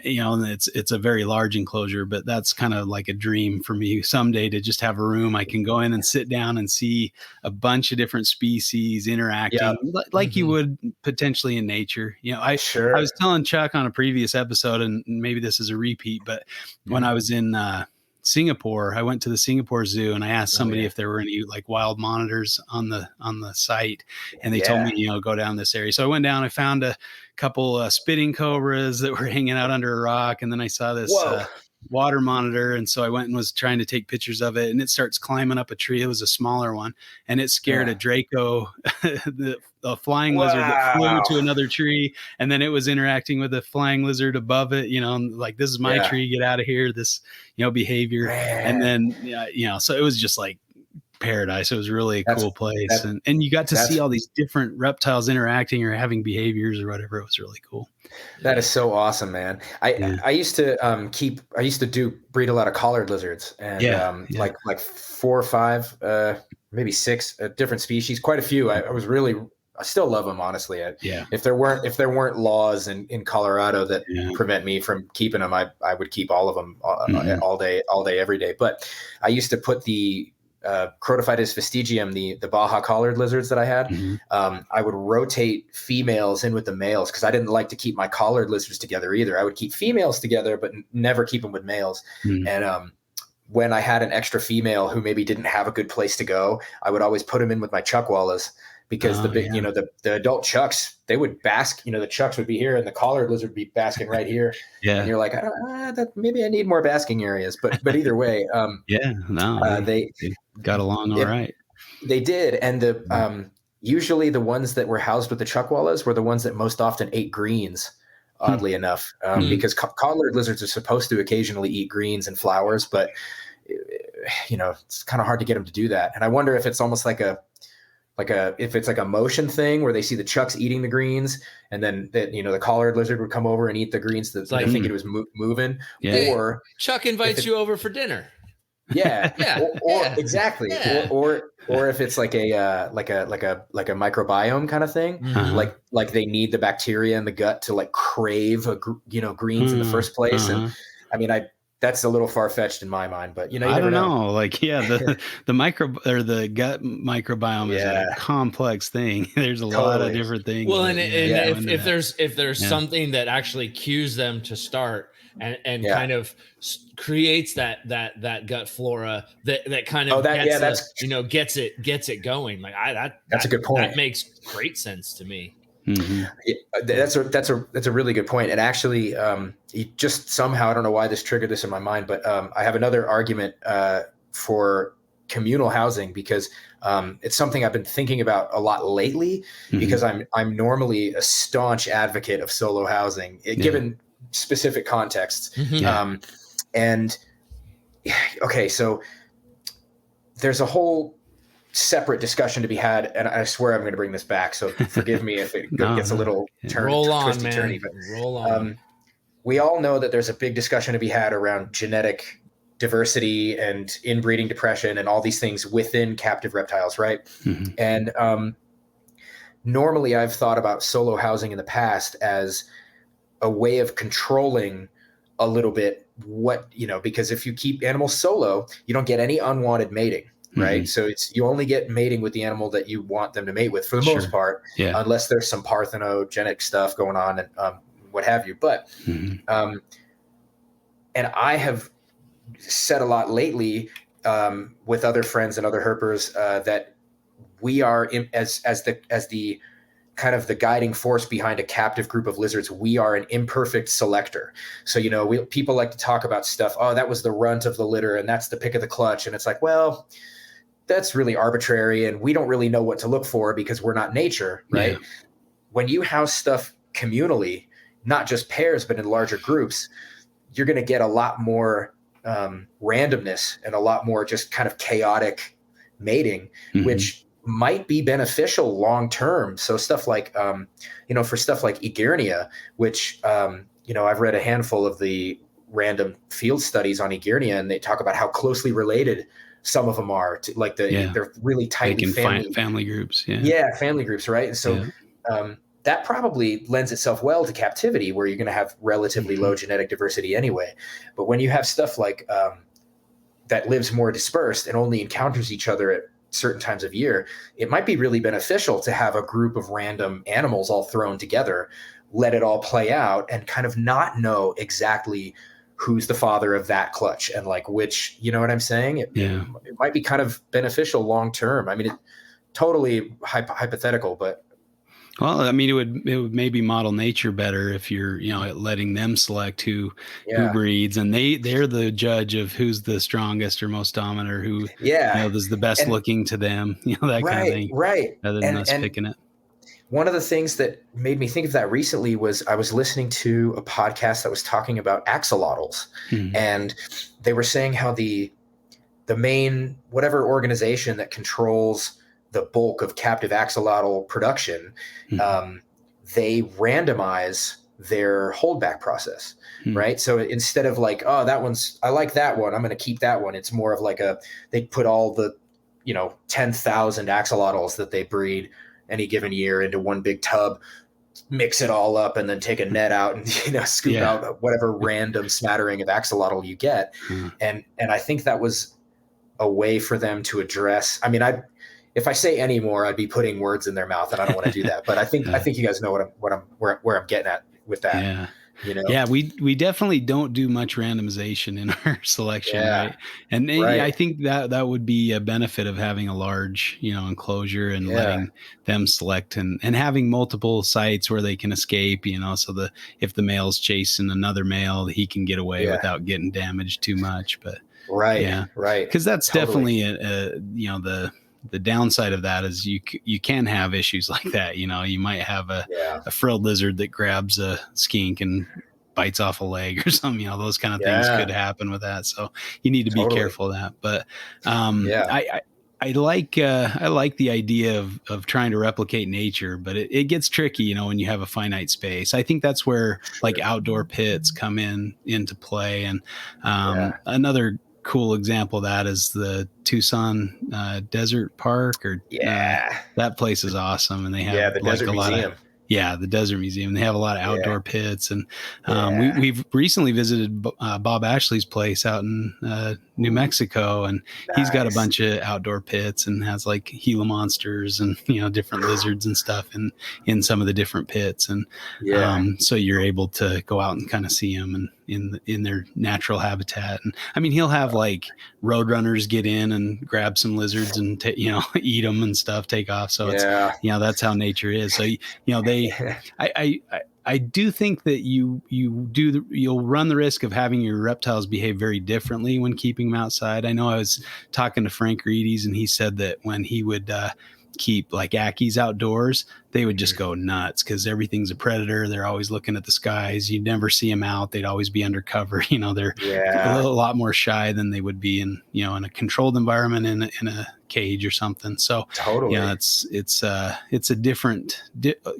you know, it's a very large enclosure, but that's kind of like a dream for me someday to just have a room I can go in and sit down and see a bunch of different species interacting like you would potentially in nature. You know, I was telling Chuck on a previous episode, and maybe this is a repeat, but when I was in Singapore, I went to the Singapore Zoo and I asked somebody if there were any like wild monitors on the site, and they told me, you know, go down this area. So I went down, I found a couple spitting cobras that were hanging out under a rock, and then I saw this water monitor, and so I went and was trying to take pictures of it, and it starts climbing up a tree. It was a smaller one, and it scared a Draco, the flying lizard that flew to another tree, and then it was interacting with a flying lizard above it, you know, like, this is my tree, get out of here, this, you know, behavior. And then you know, so it was just like paradise. It was really a cool place, and you got to see all these different reptiles interacting or having behaviors or whatever. It was really cool. That is so awesome, man. I used to breed a lot of collared lizards, and like 4 or 5 maybe 6 different species, quite a few. I still love them, honestly. If there weren't laws in Colorado that prevent me from keeping them, I would keep all of them all day, every day. But I used to put the Crotophytus vestigium, the Baja collared lizards that I had, I would rotate females in with the males, because I didn't like to keep my collared lizards together either. I would keep females together, but never keep them with males. And when I had an extra female who maybe didn't have a good place to go, I would always put them in with my chuckwallas, because you know, the adult chucks, they would bask, you know, the chucks would be here and the collared lizard would be basking right here. And you're like, maybe I need more basking areas, but either way, they got along all right. They did. And usually the ones that were housed with the chuckwallas were the ones that most often ate greens, oddly enough, because collared lizards are supposed to occasionally eat greens and flowers, but you know, it's kind of hard to get them to do that. And I wonder if it's almost like if it's like a motion thing where they see the chucks eating the greens, and then you know, the collared lizard would come over and eat the greens that they think it was moving. Or Chuck invites you over for dinner. Exactly. Or if it's like a microbiome kind of thing, like they need the bacteria in the gut to like crave greens in the first place. And I mean, that's a little far-fetched in my mind, but you know, I don't know. Like, the micro or the gut microbiome is a complex thing. There's a lot of different things. Well, and if there's something that actually cues them to start and kind of creates that gut flora that kind of gets it going. Like that's a good point. That makes great sense to me. That's a really good point. And actually, just somehow, I don't know why this triggered this in my mind, but I have another argument for communal housing, because it's something I've been thinking about a lot lately, because I'm normally a staunch advocate of solo housing, given specific contexts. And okay, so there's a whole separate discussion to be had, and I swear I'm going to bring this back, so forgive me if it gets a little twisty-turny. But roll on. We all know that there's a big discussion to be had around genetic diversity and inbreeding depression and all these things within captive reptiles, right? And normally I've thought about solo housing in the past as a way of controlling a little bit because if you keep animals solo, you don't get any unwanted mating. Right. So you only get mating with the animal that you want them to mate with, for the most part, unless there's some parthenogenic stuff going on and what have you. But and I have said a lot lately with other friends and other herpers that we are as the kind of the guiding force behind a captive group of lizards. We are an imperfect selector. So, you know, people like to talk about stuff. Oh, that was the runt of the litter and that's the pick of the clutch. And it's like, well, that's really arbitrary, and we don't really know what to look for because we're not nature, right? When you house stuff communally, not just pairs, but in larger groups, you're going to get a lot more randomness and a lot more just kind of chaotic mating, which might be beneficial long term. So stuff like, for stuff like Egernia, which, I've read a handful of the random field studies on Egernia, and they talk about how closely related some of them are to, like they're really tight family groups. Family groups, right? So that probably lends itself well to captivity, where you're going to have relatively low genetic diversity anyway. But when you have stuff like that lives more dispersed and only encounters each other at certain times of year, it might be really beneficial to have a group of random animals all thrown together, let it all play out, and kind of not know exactly who's the father of that clutch and like which, you know what I'm saying? It might be kind of beneficial long term. I mean, totally hypothetical, but. Well, I mean, it would maybe model nature better if you're, letting them select who breeds, and they're the judge of who's the strongest or most dominant, or who is the best looking to them, that kind of thing. Right. Rather than us picking it. One of the things that made me think of that recently was I was listening to a podcast that was talking about axolotls, and they were saying how the main, whatever organization that controls the bulk of captive axolotl production, they randomize their holdback process, right? So instead of like, oh, I like that one, I'm going to keep that one. It's more of like they put all the, 10,000 axolotls that they breed any given year into one big tub, mix it all up, and then take a net out and, scoop out whatever random smattering of axolotl you get. And I think that was a way for them to address, I mean, if I say any more, I'd be putting words in their mouth, and I don't want to do that. But I think you guys know where I'm getting at with that. Yeah. Yeah, we definitely don't do much randomization in our selection, right? And I think that would be a benefit of having a large, enclosure and letting them select and having multiple sites where they can escape, so if the male's chasing another male, he can get away without getting damaged too much. But right. Because that's definitely the downside of that is you can have issues like that. You might have a frilled lizard that grabs a skink and bites off a leg or something. Those kind of things could happen with that. So you need to be careful of that. But I like the idea of trying to replicate nature, but it gets tricky, when you have a finite space. I think that's where like outdoor pits come into play. And another cool example of that is the Tucson Desert Park, or that place is awesome, and they have the Desert Museum. The Desert Museum. They have a lot of outdoor pits, and we've recently visited Bob Ashley's place out in New Mexico, and he's got a bunch of outdoor pits and has like Gila monsters and different lizards and stuff in some of the different pits, and so you're able to go out and kind of see them and in their natural habitat. And I mean, he'll have like roadrunners get in and grab some lizards and eat them and stuff, take off. So it's that's how nature is. So I do think that you'll run the risk of having your reptiles behave very differently when keeping them outside. I know I was talking to Frank Reedes, and he said that when he would keep like Ackies outdoors, they would just go nuts because everything's a predator. They're always looking at the skies. You'd never see them out. They'd always be undercover. They're a lot more shy than they would be in a controlled environment in a cage or something. So totally, it's a different,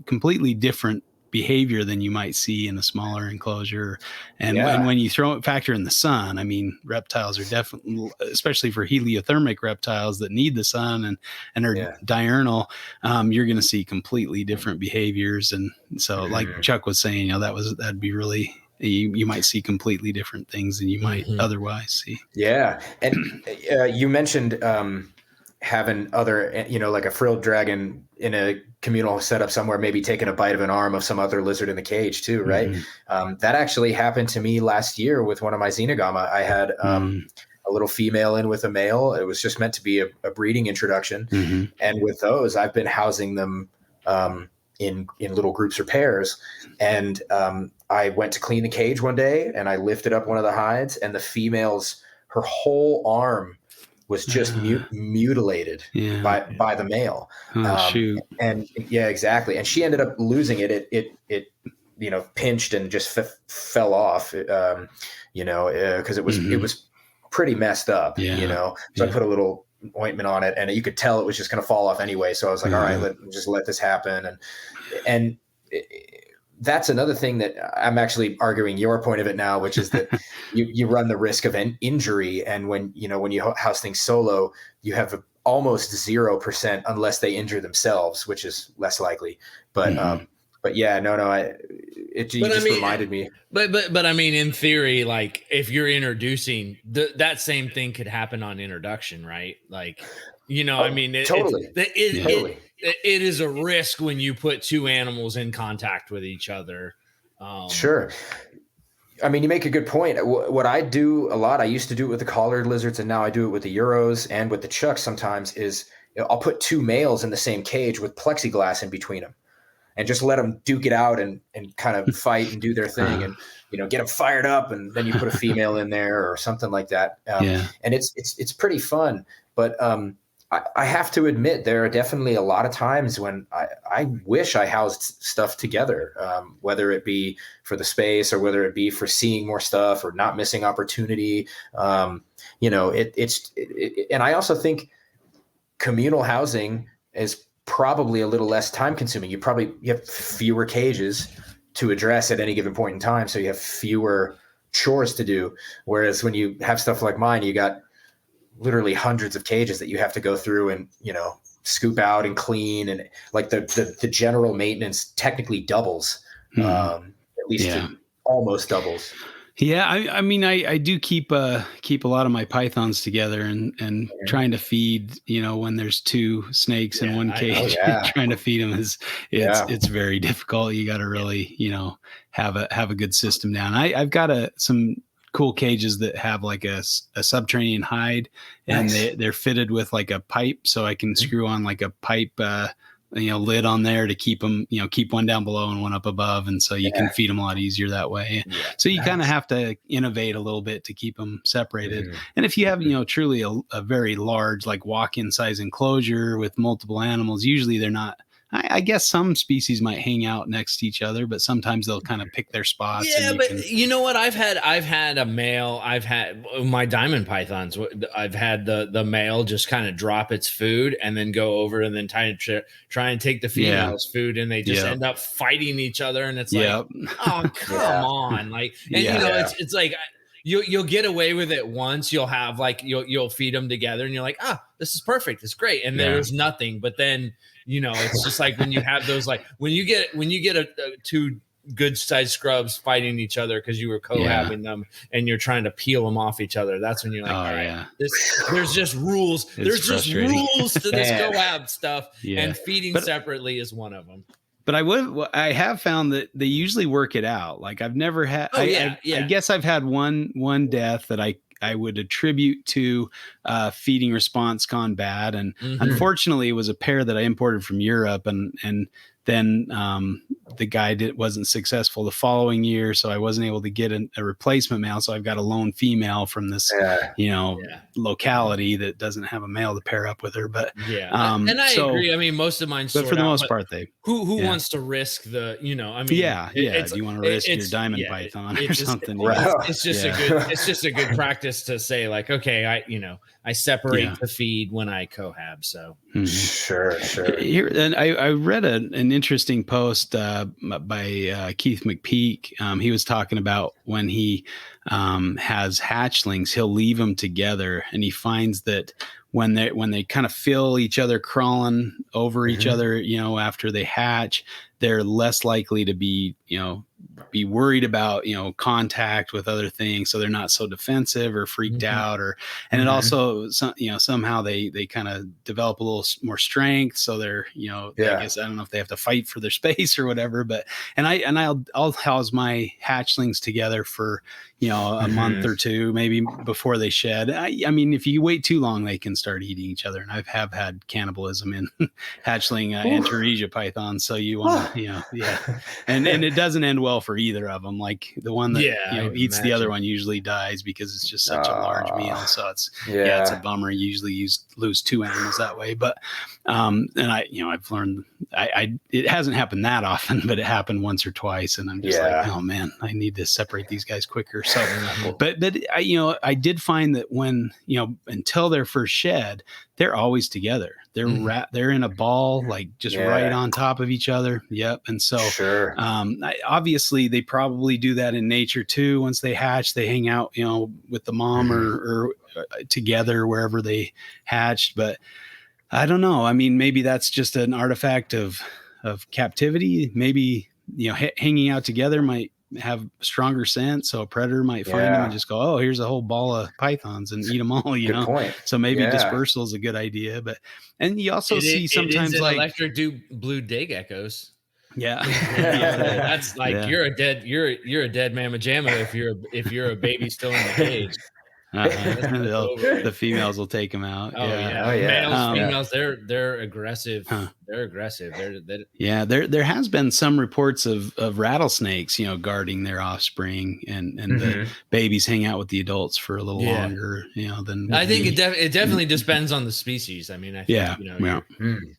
completely different behavior than you might see in a smaller enclosure. And when you factor in the sun, I mean, reptiles are definitely, especially for heliothermic reptiles that need the sun and are diurnal, you're going to see completely different behaviors. And so like Chuck was saying, that'd be really, you might see completely different things than you might otherwise see. Yeah. And you mentioned having other, like a frilled dragon in a communal setup somewhere, maybe taking a bite of an arm of some other lizard in the cage too, right? That actually happened to me last year with one of my Xenogama. I had a little female in with a male. It was just meant to be a breeding introduction. And with those, I've been housing them in little groups or pairs. And I went to clean the cage one day, and I lifted up one of the hides, and the female's, her whole arm was just mutilated by the male. Shoot. And exactly. And she ended up losing it. It pinched and just fell off, because it was pretty messed up, So I put a little ointment on it, and you could tell it was just going to fall off anyway. So I was like, all right, just let this happen. And that's another thing that I'm actually arguing your point of it now, which is that you run the risk of an injury. And when you house things solo, you have almost 0% unless they injure themselves, which is less likely. But yeah, reminded me. But I mean, in theory, like if you're introducing that same thing could happen on introduction, right? Like, I mean, totally. It is a risk when you put two animals in contact with each other. Sure. I mean, you make a good point. What I do a lot, I used to do it with the collared lizards, and now I do it with the Euros and with the Chucks sometimes, is I'll put two males in the same cage with plexiglass in between them and just let them duke it out and kind of fight and do their thing and, get them fired up. And then you put a female in there or something like that. And it's pretty fun. But I have to admit, there are definitely a lot of times when I wish I housed stuff together, whether it be for the space or whether it be for seeing more stuff or not missing opportunity. And I also think communal housing is probably a little less time consuming. You have fewer cages to address at any given point in time. So you have fewer chores to do. Whereas when you have stuff like mine, you got literally hundreds of cages that you have to go through and, scoop out and clean. And like the general maintenance technically doubles, at least almost doubles. Yeah. I mean, I do keep a lot of my pythons together and trying to feed, when there's two snakes in one cage, trying to feed them it's very difficult. You got to really, have a good system down. I've got some cool cages that have like a subterranean hide, and they're fitted with like a pipe, so I can screw on like a pipe lid on there to keep them, keep one down below and one up above, and so you can feed them a lot easier that way. So you kind of have to innovate a little bit to keep them separated. And if you have truly a very large like walk-in size enclosure with multiple animals, usually they're not. I guess some species might hang out next to each other, but sometimes they'll kind of pick their spots. Yeah, but you know what? I've had a male. I've had my diamond pythons. I've had the male just kind of drop its food and then go over and then try and take the female's food, and they just end up fighting each other. And it's like, oh, come on, like, and it's like. You'll get away with it once. You'll have like you'll feed them together, and you're like, this is perfect, it's great, and there's nothing. But then it's just like when you have those, like when you get a two good sized scrubs fighting each other because you were cohabbing them, and you're trying to peel them off each other. That's when you're like, there's just rules. There's just rules to this cohab stuff, and feeding separately is one of them. But I have found that they usually work it out. Like I've never had, I guess I've had one death that I would attribute to feeding response gone bad. And unfortunately it was a pair that I imported from Europe, and then the guy wasn't successful the following year. So I wasn't able to get a replacement male. So I've got a lone female from this, locality that doesn't have a male to pair up with her. But and I agree. I mean, most of mine, but for the most part, who wants to risk the, do you want to risk your diamond python or something? It's just a good practice to say like, okay, I separate the feed when I cohab. So sure. Here, and I read an interesting post by Keith McPeak. He was talking about when he has hatchlings, he'll leave them together, and he finds that when they kind of feel each other crawling over each other, after they hatch, they're less likely to be worried about, contact with other things. So they're not so defensive or freaked out, and it also, somehow they kind of develop a little more strength. So they're, I guess, I don't know if they have to fight for their space or whatever, but, I'll house my hatchlings together for, a month or two, maybe before they shed. I mean, if you wait too long, they can start eating each other. And have had cannibalism in hatchling Antaresia pythons. So you want to, and it doesn't end well for either of them. Like the one that eats the other one usually dies because it's just such a large meal. So it's it's a bummer. You usually lose two animals that way. But and I've learned it hasn't happened that often, but it happened once or twice, and I'm just like, oh man, I need to separate these guys quicker. So, but I did find that when until their first shed, they're always together. They're in a ball, like just right on top of each other. Yep. And so, obviously they probably do that in nature too. Once they hatch, they hang out, with the mom or together wherever they hatched. But I don't know. I mean, maybe that's just an artifact of captivity. Maybe, hanging out together might have stronger scent, so a predator might find them and just go, oh, here's a whole ball of pythons and eat them all. Good point. So maybe dispersal is a good idea. And you also see sometimes like electric blue day geckos. Yeah. That's like you're a dead mamma jamma if you're a baby still in the cage. The females will take them out. Males, females, they're aggressive. They're aggressive. There has been some reports of rattlesnakes, guarding their offspring, and the babies hang out with the adults for a little longer, than I think it definitely depends on the species. I mean, I think,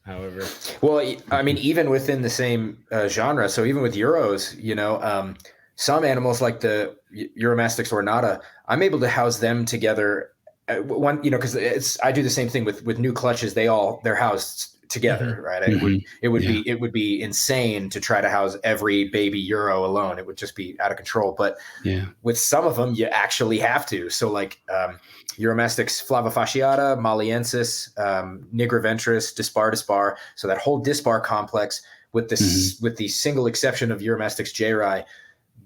however, well, I mean, even within the same genre, so even with Euros, some animals like the Uromastyx ornata, I'm able to house them together. Because I do the same thing with new clutches. They're housed together, right? It would be insane to try to house every baby Euro alone. It would just be out of control. But with some of them, you actually have to. So like Uromastyx flavofasciata, maliensis, nigraventris, dispar. So that whole dispar complex, with the single exception of Uromastyx jayeri,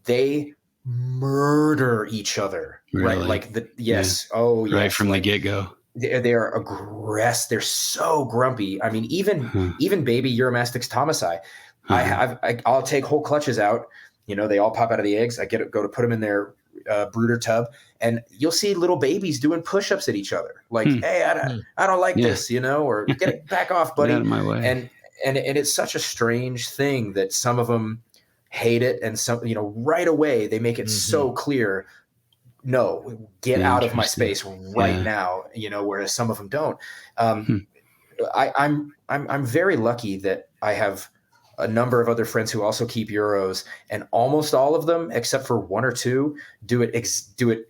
they murder each other, right? Like right from the get-go. They are aggressive. They're so grumpy. I mean, even baby Uromastyx thomasi, I'll take whole clutches out. They all pop out of the eggs. I go to put them in their brooder tub, and you'll see little babies doing push-ups at each other, like, "Hey, I don't like this," or "Get it back off, buddy." Get out of my way. And it's such a strange thing that some of them hate it, and some, right away they make it so clear, no, get out of my space right now, whereas some of them don't. I'm very lucky that I have a number of other friends who also keep Euros, and almost all of them, except for one or two, do it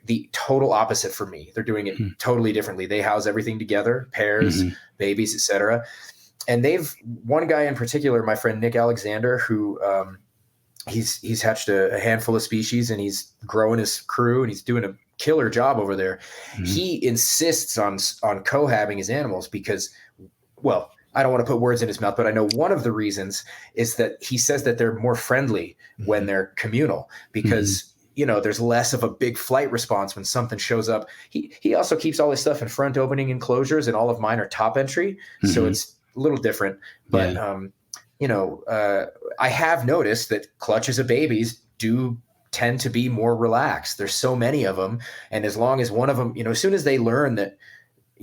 the total opposite for me. They're doing it totally differently. They house everything together, pairs, babies, etc. And one guy in particular, my friend Nick Alexander, who he's hatched a handful of species, and he's growing his crew, and he's doing a killer job over there. He insists on cohabbing his animals because, well, I don't want to put words in his mouth, but I know one of the reasons is that he says that they're more friendly when they're communal, because there's less of a big flight response when something shows up. He also keeps all his stuff in front opening enclosures, and all of mine are top entry, so it's a little different. But I have noticed that clutches of babies do tend to be more relaxed. There's so many of them. And as long as one of them, as soon as they learn that,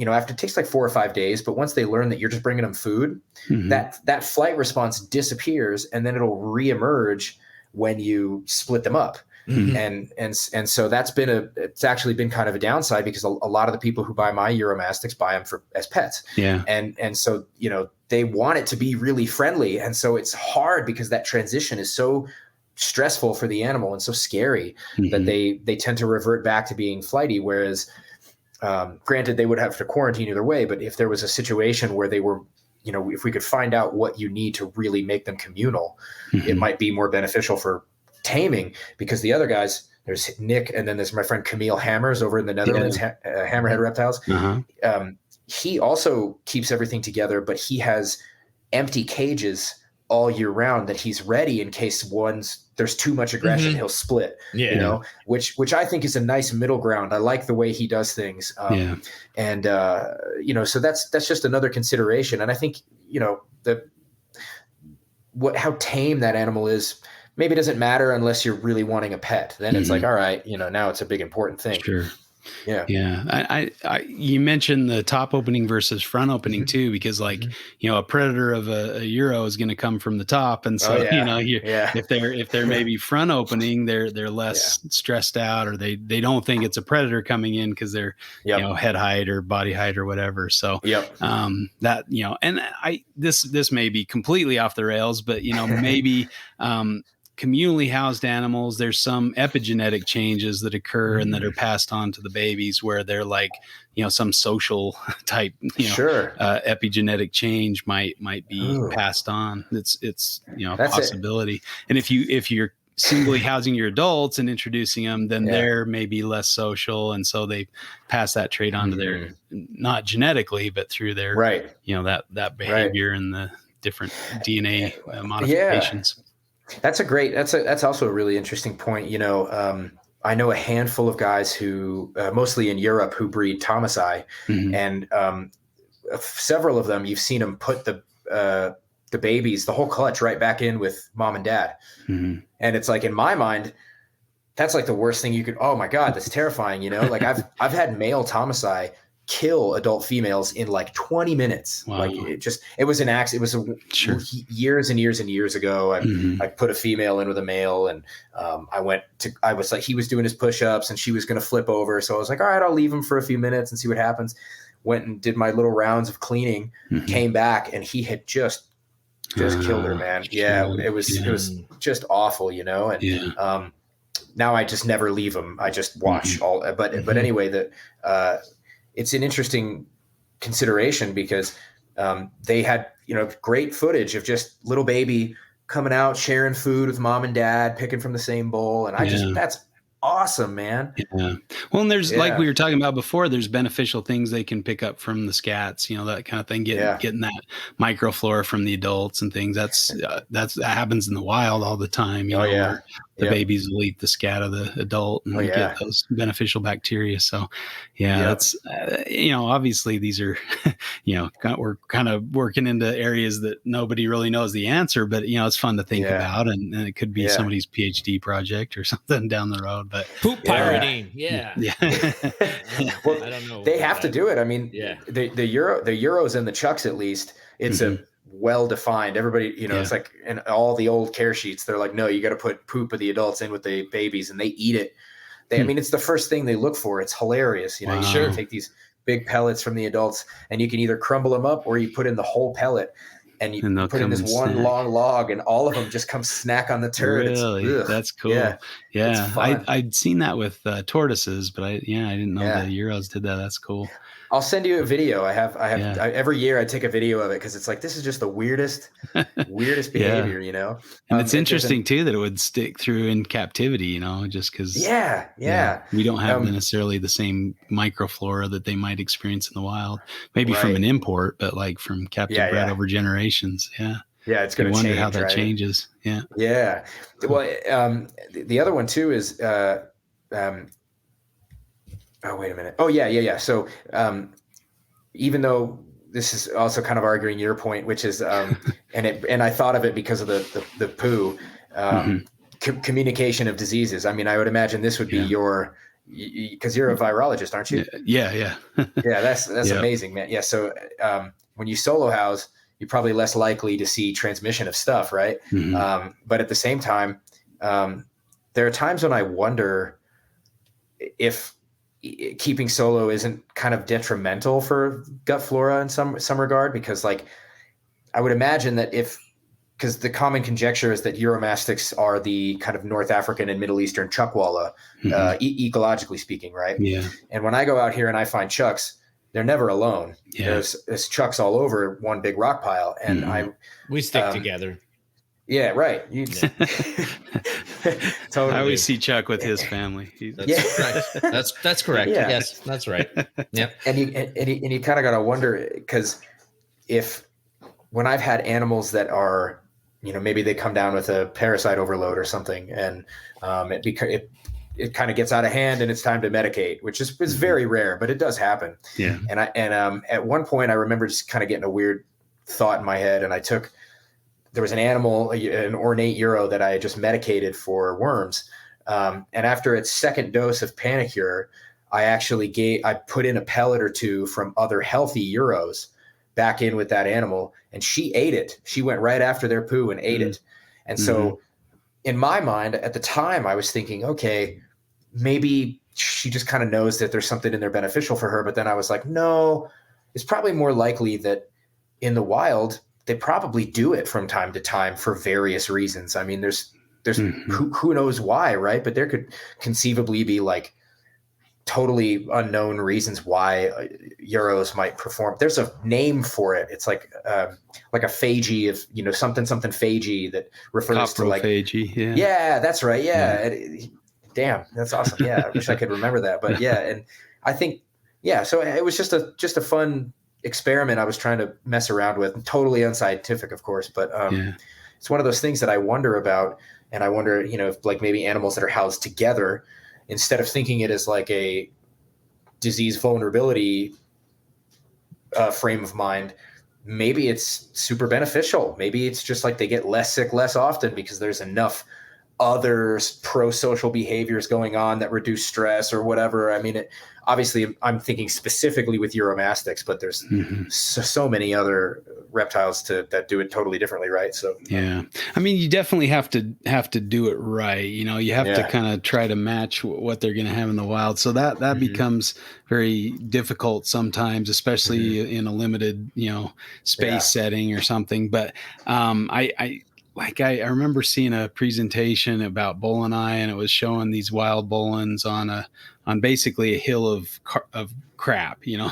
after it takes like 4 or 5 days, but once they learn that you're just bringing them food, that flight response disappears, and then it'll reemerge when you split them up. And so it's actually been kind of a downside, because a lot of the people who buy my Uromastyx buy them as pets. And so, they want it to be really friendly. And so it's hard, because that transition is so stressful for the animal and so scary that they tend to revert back to being flighty. Whereas, granted, they would have to quarantine either way, but if there was a situation where they were, if we could find out what you need to really make them communal, it might be more beneficial for taming, because the other guys, there's Nick, and then there's my friend Camille Hammers over in the Netherlands, Hammerhead Reptiles. He also keeps everything together, but he has empty cages all year round that he's ready in case there's too much aggression, he'll split, which I think is a nice middle ground. I like the way he does things. And so that's just another consideration. And I think, how tame that animal is, maybe doesn't matter unless you're really wanting a pet. Then it's like, all right, now it's a big important thing. Sure. I you mentioned the top opening versus front opening too, because like, a predator of a Euro is going to come from the top. And so, if they're maybe front opening, they're less stressed out, or they don't think it's a predator coming in, because they're, head height or body height or whatever. So, this may be completely off the rails, but, maybe, communally housed animals, there's some epigenetic changes that occur and that are passed on to the babies, where they're like, some social type, epigenetic change might be passed on. It's a possibility. And if you're singly housing your adults and introducing them, then they're maybe less social, and so they pass that trait on to their, not genetically, but through their that behavior and the different DNA modifications. That's also a really interesting point. I know a handful of guys who mostly in Europe who breed Thomasai, and several of them, you've seen them put the babies, the whole clutch, right back in with mom and dad. And it's like, in my mind, that's like the worst thing you could, oh my God, that's terrifying. Like I've had male Thomasai kill adult females in like 20 minutes. Wow. Like it was an accident. It was years and years and years ago. I put a female in with a male, and I was like, he was doing his push-ups and she was going to flip over. So I was like, all right, I'll leave him for a few minutes and see what happens. Went and did my little rounds of cleaning, came back, and he had just killed her, man. Yeah. It was just awful, and now I just never leave them. I just watch but anyway, it's an interesting consideration because they had, great footage of just little baby coming out, sharing food with mom and dad, picking from the same bowl. And that's awesome, man. Yeah. Well, and there's like we were talking about before, there's beneficial things they can pick up from the scats, that kind of thing, getting that microflora from the adults and things. That happens in the wild all the time. Where the babies will eat the scat of the adult and get those beneficial bacteria. So that's, obviously these are, we're kind of working into areas that nobody really knows the answer, but it's fun to think about, and it could be somebody's PhD project or something down the road. But poop pyridine, well, I don't know. They have to do it. I mean, the Euros and the Chucks, at least, it's a well-defined. Everybody, it's like in all the old care sheets, they're like, no, you got to put poop of the adults in with the babies, and they eat it. I mean, it's the first thing they look for. It's hilarious. You take these big pellets from the adults, and you can either crumble them up or you put in the whole pellet. And you put in this one long log, and all of them just come snack on the turd. Really? That's cool. Yeah. I'd seen that with tortoises, but I didn't know the Euros did that. That's cool. I'll send you a video. I have every year I take a video of it because it's like, this is just the weirdest behavior, And it's interesting too that it would stick through in captivity, just because we don't have necessarily the same microflora that they might experience in the wild. Maybe from an import, but like from captive bred over generations. Yeah, it's going to change. Wonder how that changes. Yeah. Well, the other one too is. Oh, wait a minute. Oh, yeah. So even though this is also kind of arguing your point, which is, and I thought of it because of the poo, communication of diseases. I mean, I would imagine this would be because you're a virologist, aren't you? Yeah. That's amazing, man. Yeah. So when you solo house, you're probably less likely to see transmission of stuff, right? But at the same time, there are times when I wonder if keeping solo isn't kind of detrimental for gut flora in some regard, because like I would imagine that because the common conjecture is that Uromastyx are the kind of North African and Middle Eastern chuckwalla, ecologically speaking, right? Yeah. And when I go out here and I find chucks, they're never alone. There's chucks all over one big rock pile, and we stick together. Yeah, right. Totally. I always see Chuck with his family. That's correct. Yes, that's right. Yeah. And you kind of got to wonder, because when I've had animals that are, maybe they come down with a parasite overload or something, and it kind of gets out of hand and it's time to medicate, which is very rare, but it does happen. Yeah. And at one point I remember just kind of getting a weird thought in my head, and there was an animal, an ornate Euro that I had just medicated for worms. And after its second dose of Panicure, I put in a pellet or two from other healthy Euros back in with that animal, and she ate it. She went right after their poo and ate it. And so in my mind at the time, I was thinking, okay, maybe she just kind of knows that there's something in there beneficial for her. But then I was like, no, it's probably more likely that in the wild, they probably do it from time to time for various reasons. I mean, there's there's who knows why, right? But there could conceivably be like totally unknown reasons why Euros might perform. There's a name for it. It's like a phagy of, you know, something phagy that refers to like coprophagy. Yeah, that's right. Yeah. Damn, that's awesome. Yeah, I wish I could remember that. But yeah, and I think so it was just a fun experiment I was trying to mess around with. Totally unscientific, of course, but it's one of those things that I wonder about, and I wonder, you know, if like maybe animals that are housed together, instead of thinking it as like a disease vulnerability frame of mind, maybe it's super beneficial. Maybe it's just like they get less sick less often because there's enough other pro-social behaviors going on that reduce stress or whatever. I mean, obviously I'm thinking specifically with Uromastyx, but there's so many other reptiles that do it totally differently, right? So yeah, I mean, you definitely have to do it right. You know, you have to kind of try to match what they're going to have in the wild. So that becomes very difficult sometimes, especially in a limited, you know, space setting or something. But I remember seeing a presentation about Bolini, and it was showing these wild bolins on basically a hill of crap, you know,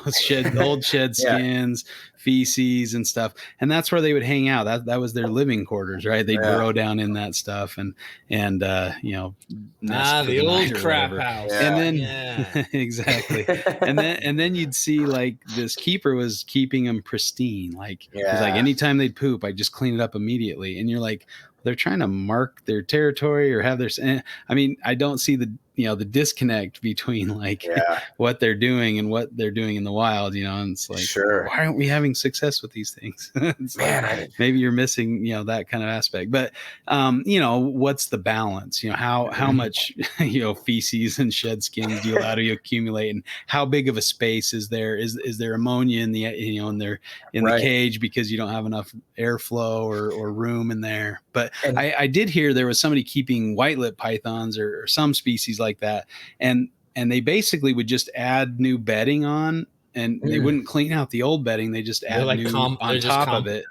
old shed skins, feces and stuff. And that's where they would hang out. That was their living quarters, right? They'd burrow down in that stuff and you know, the old crap house. And then exactly. and then you'd see like this keeper was keeping them pristine. Like it was like anytime they'd poop, I'd just clean it up immediately. And you're like, they're trying to mark their territory or have their, I mean, I don't see the disconnect between like what they're doing and what they're doing in the wild, you know, and it's like, why aren't we having success with these things? Maybe you're missing, you know, that kind of aspect, but you know, what's the balance, you know, how much, you know, feces and shed skins do you allow to accumulate, and how big of a space is there ammonia in the, you know, in the cage because you don't have enough airflow or room in there. But I did hear there was somebody keeping white-lip pythons or some species like that, and they basically would just add new bedding on, and they wouldn't clean out the old bedding. They just add new on top of it.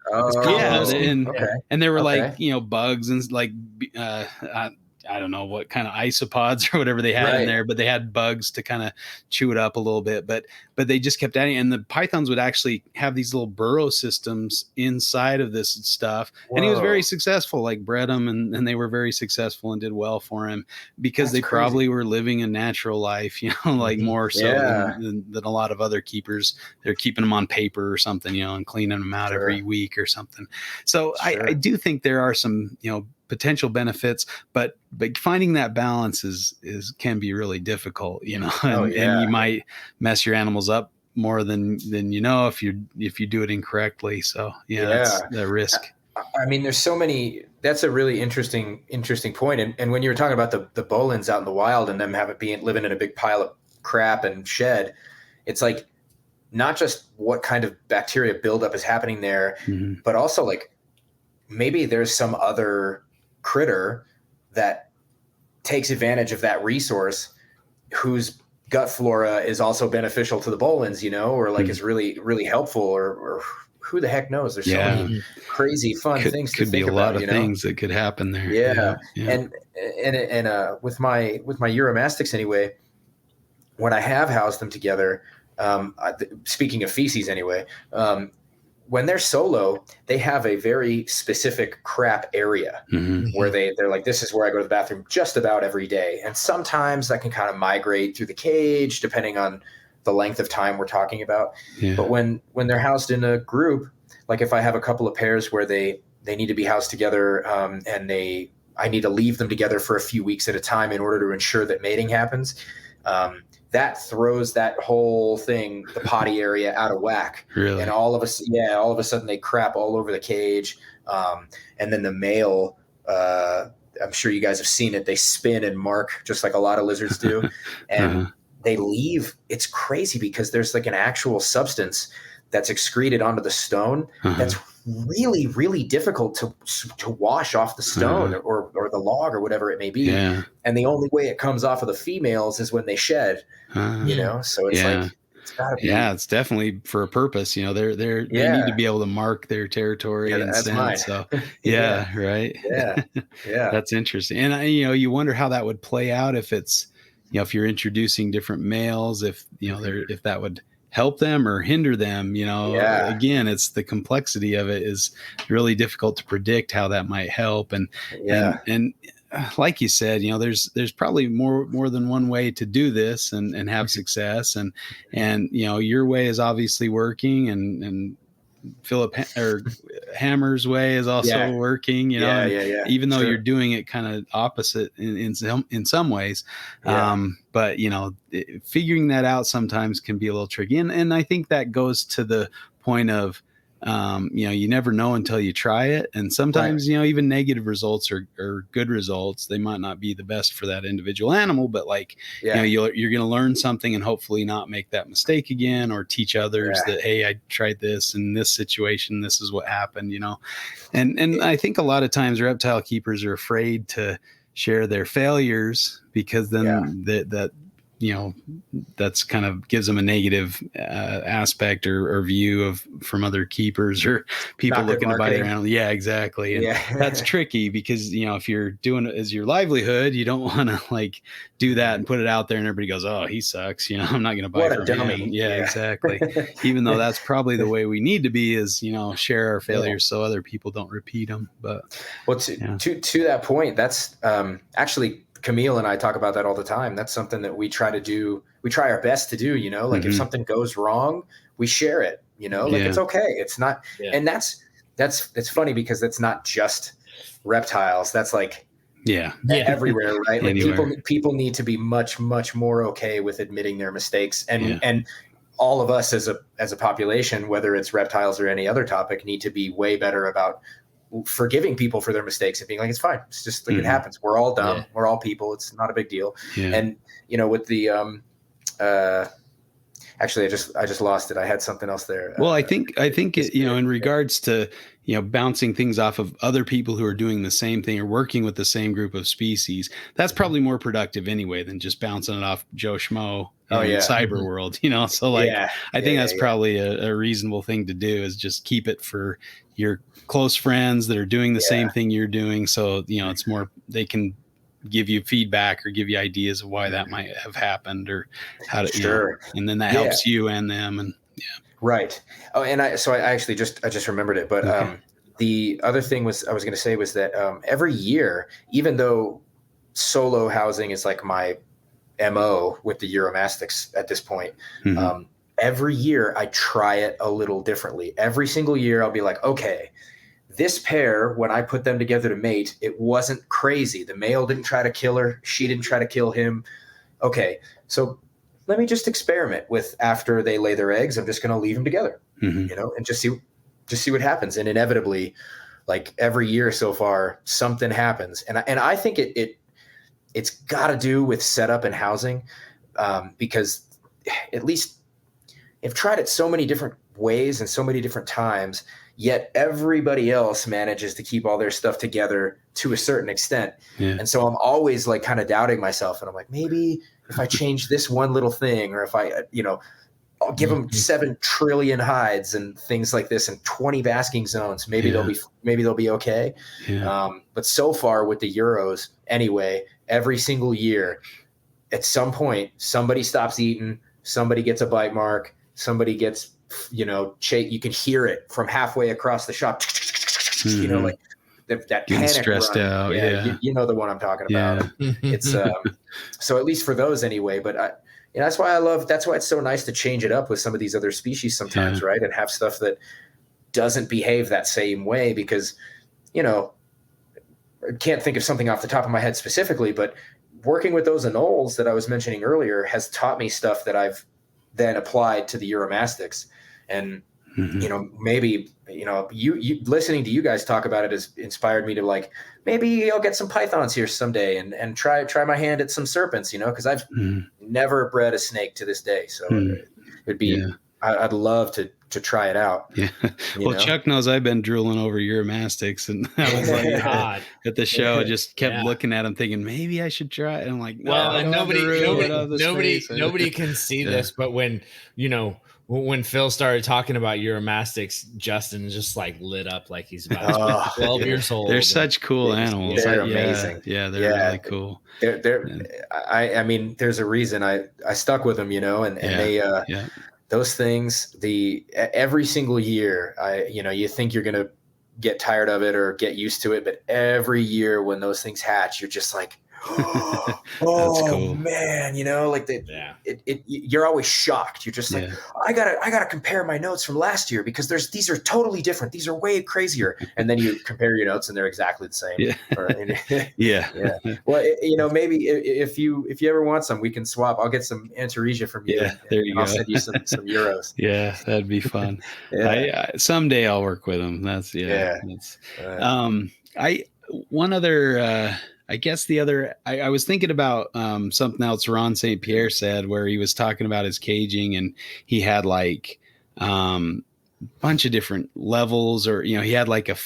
And there were like, you know, bugs and like I don't know what kind of isopods or whatever they had in there, but they had bugs to kind of chew it up a little bit. But they just kept adding, and the pythons would actually have these little burrow systems inside of this stuff. Whoa. And he was very successful, like bred them, and they were very successful and did well for him because they probably were living a natural life, you know, like more so than a lot of other keepers. They're keeping them on paper or something, you know, and cleaning them out every week or something. So I do think there are some, you know, potential benefits, but finding that balance can be really difficult, you know, and you might mess your animals up more than you know if you do it incorrectly. So that's the risk. I mean, there's so many. That's a really interesting point. And when you were talking about the bolins out in the wild and them living in a big pile of crap and shed, it's like not just what kind of bacteria buildup is happening there, but also like maybe there's some other critter that takes advantage of that resource whose gut flora is also beneficial to the bolins, you know, or like is really, really helpful, or who the heck knows? There's so many crazy fun things to think about. Could be a lot of things that could happen there. Yeah. And with my Uromastyx anyway, when I have housed them together, speaking of feces anyway, when they're solo, they have a very specific crap area where they're like, this is where I go to the bathroom just about every day. And sometimes that can kind of migrate through the cage, depending on the length of time we're talking about. Yeah. But when they're housed in a group, like if I have a couple of pairs where they need to be housed together and I need to leave them together for a few weeks at a time in order to ensure that mating happens, that throws that whole thing, the potty area, out of whack. Really? And all of a sudden they crap all over the cage. And then the male, I'm sure you guys have seen it. They spin and mark just like a lot of lizards do. And they leave. It's crazy because there's like an actual substance that's excreted onto the stone that's really, really difficult to wash off the stone or the log or whatever it may be. Yeah. And the only way it comes off of the females is when they shed, you know? So it's like it's definitely for a purpose. You know, they need to be able to mark their territory and that's sense. mine. So right. Yeah. That's interesting. And you wonder how that would play out if it's, if you're introducing different males, if, if that would help them or hinder them, again, it's the complexity of it is really difficult to predict how that might help. And like you said, there's probably more than one way to do this and have success. And your way is obviously working, and Phillip Hammer's way is also working, even though you're doing it kind of opposite in some ways. But figuring that out sometimes can be a little tricky. And I think that goes to the point of, you never know until you try it. And sometimes, even negative results are good results. They might not be the best for that individual animal, but you're going to learn something and hopefully not make that mistake again, or teach others that, hey, I tried this in this situation. This is what happened, and I think a lot of times reptile keepers are afraid to share their failures because then that's kind of gives them a negative aspect or view from other keepers or people looking to buy their animal. Yeah, exactly. And that's tricky because, if you're doing it as your livelihood, you don't want to do that and put it out there and everybody goes, oh, he sucks. I'm not going to buy from him. Yeah, exactly. Even though that's probably the way we need to be is, share our failures so other people don't repeat them. But to that point, that's actually Camille and I talk about that all the time. That's something that we try to do. We try our best to do, if something goes wrong, we share it, it's okay. It's not. And that's funny because that's not just reptiles. That's everywhere, right? Like people need to be much, much more okay with admitting their mistakes. And all of us as a population, whether it's reptiles or any other topic, need to be way better about forgiving people for their mistakes and being like, it's fine. It's just it happens. We're all dumb. We're all people. It's not a big deal. And with the actually I just lost it. I had something else there. Well, I think it, in regards to bouncing things off of other people who are doing the same thing or working with the same group of species, that's probably more productive anyway than just bouncing it off Joe Schmo in cyber world, So I think that's probably a reasonable thing to do, is just keep it for your close friends that are doing the same thing you're doing. So, it's more, they can give you feedback or give you ideas of why that might have happened or how to, and then that helps you and them. And right. Oh, and I actually just remembered it, but, the other thing I was going to say was that, every year, even though solo housing is like my MO with the Uromastyx at this point, every year I try it a little differently. Every single year I'll be like, okay, this pair, when I put them together to mate, it wasn't crazy. The male didn't try to kill her. She didn't try to kill him. Okay, so let me just experiment with, after they lay their eggs, I'm just going to leave them together, and just see what happens. And inevitably, like every year so far, something happens. And I think it's got to do with setup and housing, because at least I've tried it so many different ways and so many different times, yet everybody else manages to keep all their stuff together to a certain extent. And so I'm always kind of doubting myself, and I'm like, maybe if I change this one little thing, or if I, I'll give them 7 trillion hides and things like this and 20 basking zones, maybe they'll be okay. But so far with the Euros anyway, every single year, at some point, somebody stops eating, somebody gets a bite mark, somebody gets, you can hear it from halfway across the shop, that panic stressed run. Out. You know the one I'm talking about. It's so at least for those anyway. But that's why it's so nice to change it up with some of these other species sometimes, right? And have stuff that doesn't behave that same way, because, I can't think of something off the top of my head specifically, but working with those anoles that I was mentioning earlier has taught me stuff that I've then applied to the Uromastyx. And, maybe, you listening to you guys talk about it has inspired me to maybe I'll get some pythons here someday and try my hand at some serpents, because I've never bred a snake to this day. So it'd be I'd love to try it out. Yeah. Well, Chuck knows I've been drooling over Uromastyx, and I was like, at the show, just kept looking at him, thinking maybe I should try it. And I'm like, no, well, and nobody can see this, but when Phil started talking about Uromastyx, Justin just like lit up like he's about 12 years old. They're such cool animals. They're amazing. Yeah, they're really cool. I mean, there's a reason I stuck with them, and they those things, every single year, you think you're gonna get tired of it or get used to it, but every year when those things hatch, you're just like, oh cool. Man, like you're always shocked. You're just like, I gotta compare my notes from last year because these are totally different. These are way crazier. And then you compare your notes and they're exactly the same. Yeah. Well, maybe if you ever want some, we can swap. I'll get some Antaresia from you. There you go. I'll send you some Euros. Yeah, that'd be fun. Someday I'll work with them. I guess the other, I was thinking about something else Ron St. Pierre said, where he was talking about his caging, and he had like bunch of different levels, or he had like a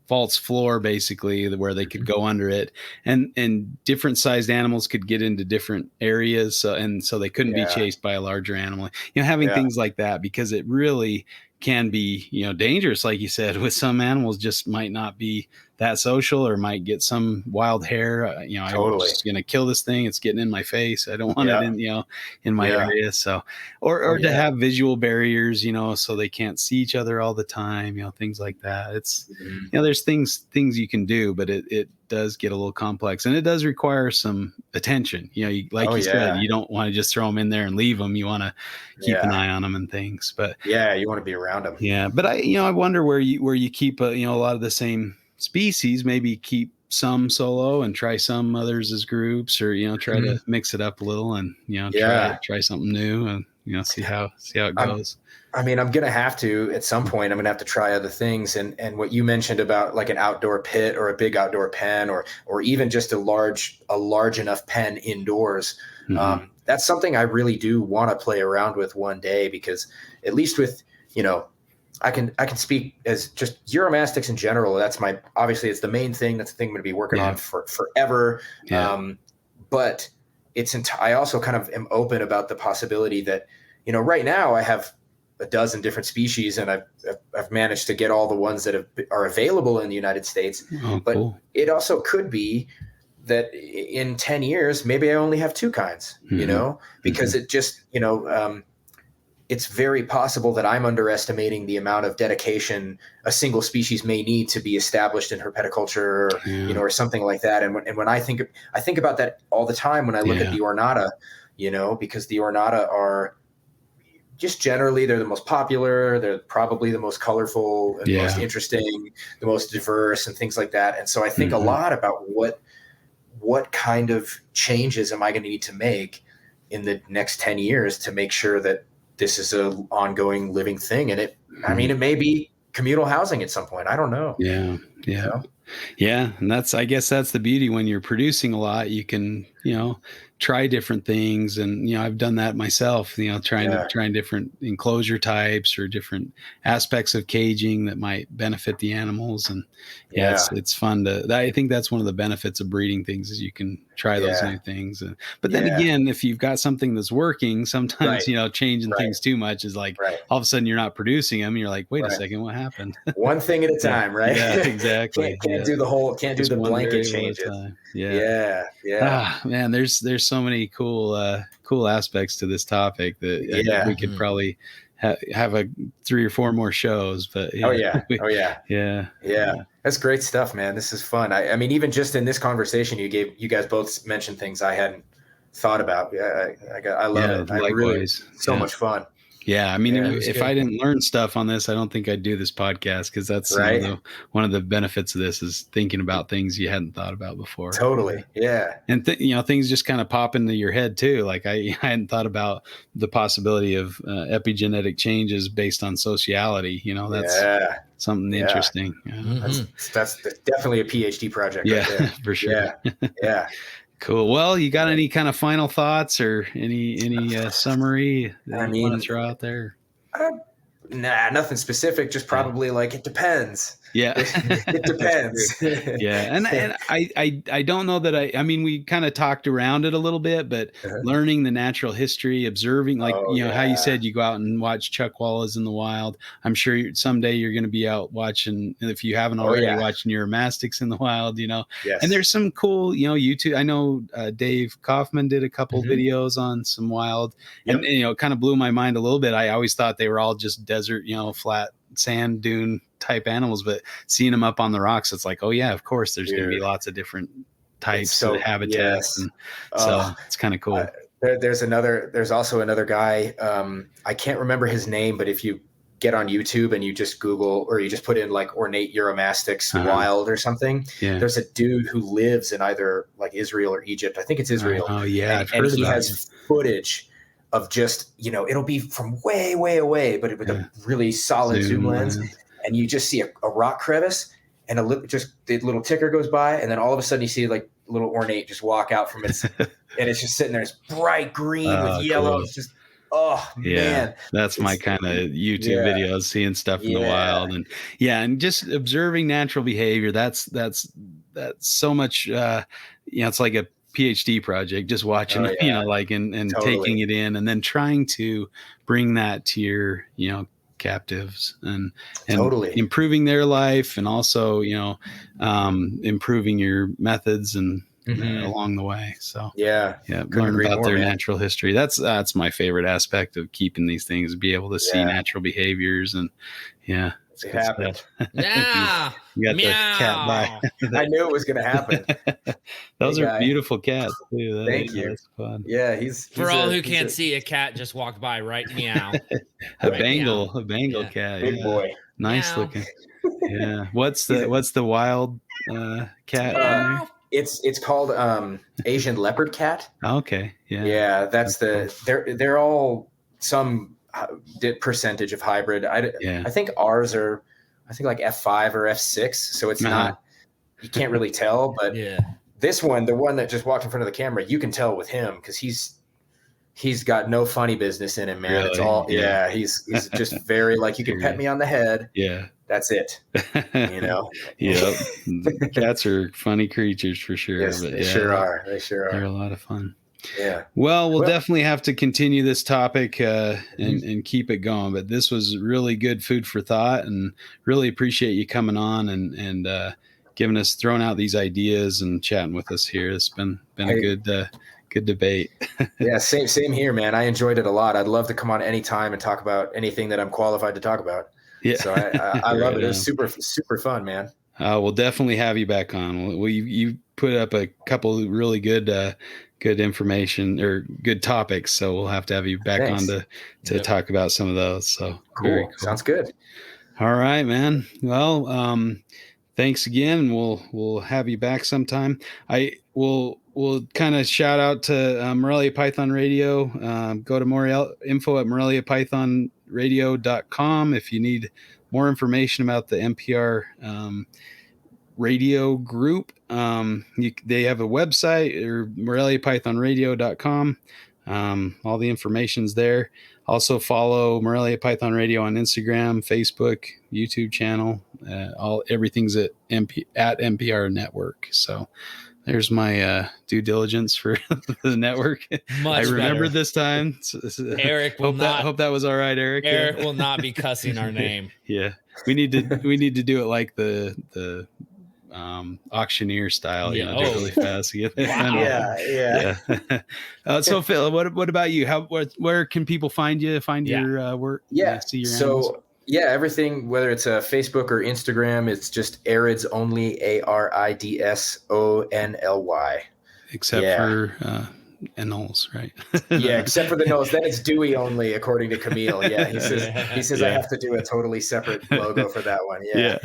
false floor basically where they could go under it, and different sized animals could get into different areas, so they couldn't be chased by a larger animal. Having things like that, because it really can be dangerous, like you said, with some animals just might not be that social, or might get some wild hair. I'm just gonna kill this thing. It's getting in my face. I don't want it in my area. So, or to have visual barriers, so they can't see each other all the time. Things like that. It's there's things you can do, but it does get a little complex, and it does require some attention. You said, you don't want to just throw them in there and leave them. You want to keep an eye on them and things. But you want to be around them. Yeah, but I wonder where you keep a lot of the same species, maybe keep some solo and try some others as groups, or try to mix it up a little, and try something new, and see how it goes. I mean, I'm gonna have to at some point. I'm gonna have to try other things, and what you mentioned about like an outdoor pit or a big outdoor pen, or even just a large enough pen indoors. That's something I really do want to play around with one day, because at least with I can speak as just Uromastyx in general. That's obviously it's the main thing. That's the thing I'm going to be working on for forever. But I also kind of am open about the possibility that, right now I have a dozen different species, and I've managed to get all the ones that are available in the United States. But cool. It also could be that in 10 years, maybe I only have two kinds, because it just, it's very possible that I'm underestimating the amount of dedication a single species may need to be established in herpetoculture, or, or something like that. And when I think about that all the time when I look at the Ornata, because the Ornata are just generally, they're the most popular. They're probably the most colorful and most interesting, the most diverse, and things like that. And so I think a lot about what kind of changes am I going to need to make in the next 10 years to make sure that this is an ongoing living thing. And it may be communal housing at some point. I don't know. Yeah. And I guess that's the beauty when you're producing a lot, you can, try different things. And, I've done that myself, trying different enclosure types or different aspects of caging that might benefit the animals. And it's fun I think that's one of the benefits of breeding things, is you can try those new things. But then again, if you've got something that's working, sometimes, changing things too much is like, all of a sudden you're not producing them. You're like, wait a second, what happened? One thing at a time, right? Yeah, exactly. Can't do the blanket changes. Man, there's so many cool aspects to this topic that we could probably have 3 or 4 more shows. But that's great stuff, man. This is fun. I mean, even just in this conversation, you guys both mentioned things I hadn't thought about. I love it. Likewise. Really, so much fun. Yeah, I mean, if I didn't learn stuff on this, I don't think I'd do this podcast, because that's one of the benefits of this is thinking about things you hadn't thought about before. Totally, yeah. And things just kind of pop into your head too. Like I hadn't thought about the possibility of epigenetic changes based on sociality. That's something interesting. That's definitely a PhD project. Yeah, right there. For sure. Yeah. Cool. Well, you got any kind of final thoughts or any summary that you want to throw out there? Nah, nothing specific. Just probably like it depends. Yeah, it depends. Yeah, and I don't know that I mean, we kind of talked around it a little bit, but learning the natural history, observing, like how you said you go out and watch chuckwallas in the wild. I'm sure someday you're going to be out watching, if you haven't already, watching uromastyx in the wild. Yes. And there's some cool YouTube. I know Dave Kaufman did a couple videos on some wild, and it kind of blew my mind a little bit. I always thought they were all just desert, flat sand dune type animals, but seeing them up on the rocks, it's like, oh yeah, of course there's going to be lots of different types of habitats. And so it's kind of cool. There's also another guy. I can't remember his name, but if you get on YouTube and you just Google, or you just put in like ornate uromastyx wild or something, there's a dude who lives in either like Israel or Egypt. I think it's Israel. Oh yeah. And he has footage of just, it'll be from way, way away, but with a really solid zoom lens. And you just see a rock crevice, and the little ticker goes by, and then all of a sudden you see like little ornate just walk out from it, and it's just sitting there. It's bright green with yellow. Cool. It's just, man. That's my kind of YouTube videos, seeing stuff in the wild, and just observing natural behavior. That's so much. It's like a PhD project, just watching, and totally. Taking it in, and then trying to bring that to your, captives and totally improving their life, and also, improving your methods and along the way. So learn about their natural history. That's my favorite aspect of keeping these things, be able to see natural behaviors, and it happened. Yeah. You got the cat by. I knew it was going to happen. Those are beautiful cats too. Thank you. That's fun. Yeah, he's for all who can't see, a cat just walked by right meow. a Bengal cat. Big boy. Nice looking. Yeah. What's the wild cat? It's called Asian leopard cat. Okay. Yeah. Yeah, that's they're all some percentage of hybrid. I think ours are, like F5 or F6, so it's not, you can't really tell, but this one, the one that just walked in front of the camera, you can tell with him, because he's got no funny business in him, man. Really? It's all he's just very, like, you can pet me on the head, that's it. Cats are funny creatures for sure. Yes, but they sure are. They're a lot of fun. Yeah. Well, we'll definitely have to continue this topic and keep it going. But this was really good food for thought, and really appreciate you coming on and throwing out these ideas and chatting with us here. It's been a good debate. Yeah, same here, man. I enjoyed it a lot. I'd love to come on anytime and talk about anything that I'm qualified to talk about. Yeah. So I love it. It was super, super fun, man. We'll definitely have you back on. You put up a couple of really good information or good topics, so we'll have to have you back on to talk about some of those. So cool. Sounds good. All right, man. Well, thanks again. We'll have you back sometime. We'll kind of shout out to Morelia Python Radio. Go to info at moreliapythonradio.com if you need more information about the NPR radio group. They have a website, or moreliapythonradio.com. All the information's there. Also follow Morelia Python Radio on Instagram, Facebook, YouTube channel. Everything's at NPR Network. So there's my due diligence for the network. I remembered this time. Eric will hope that was all right, Eric. Eric will not be cussing our name. Yeah, we need to do it like the auctioneer style, do it really fast. Yeah. So Phil, what about you? Where can people find you? Find your work? Yeah. See your animals? Everything, whether it's a Facebook or Instagram, it's just Arids Only, ARIDSONLY. Except for anoles, right? Yeah, except for the nose. Then it's Dewey Only, according to Camille. Yeah, he says I have to do a totally separate logo for that one. Yeah.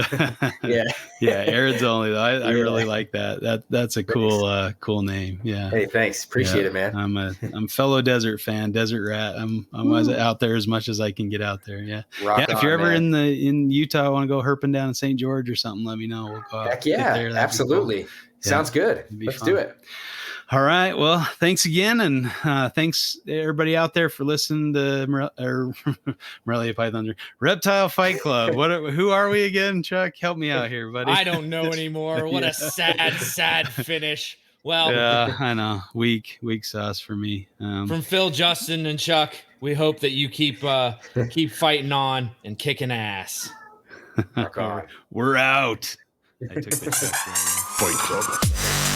Arids Only. Though. I really like that. That's a cool name. Yeah. Hey, thanks. Appreciate it, man. I'm a fellow desert fan, desert rat. I'm out there as much as I can get out there. Yeah. If you're ever in Utah, want to go herping down in St. George or something, let me know. We'll go out. Heck yeah, absolutely. Cool. Sounds good. Let's do it. All right. Well, thanks again. And thanks everybody out there for listening to Morelia Python Reptile Fight Club. Who are we again, Chuck? Help me out here, buddy. I don't know anymore. What a sad finish. Well, yeah, I know. Weak sauce for me. From Phil, Justin, and Chuck, we hope that you keep fighting on and kicking ass. Oh, God. We're out. I took the Chuck. Fight Club.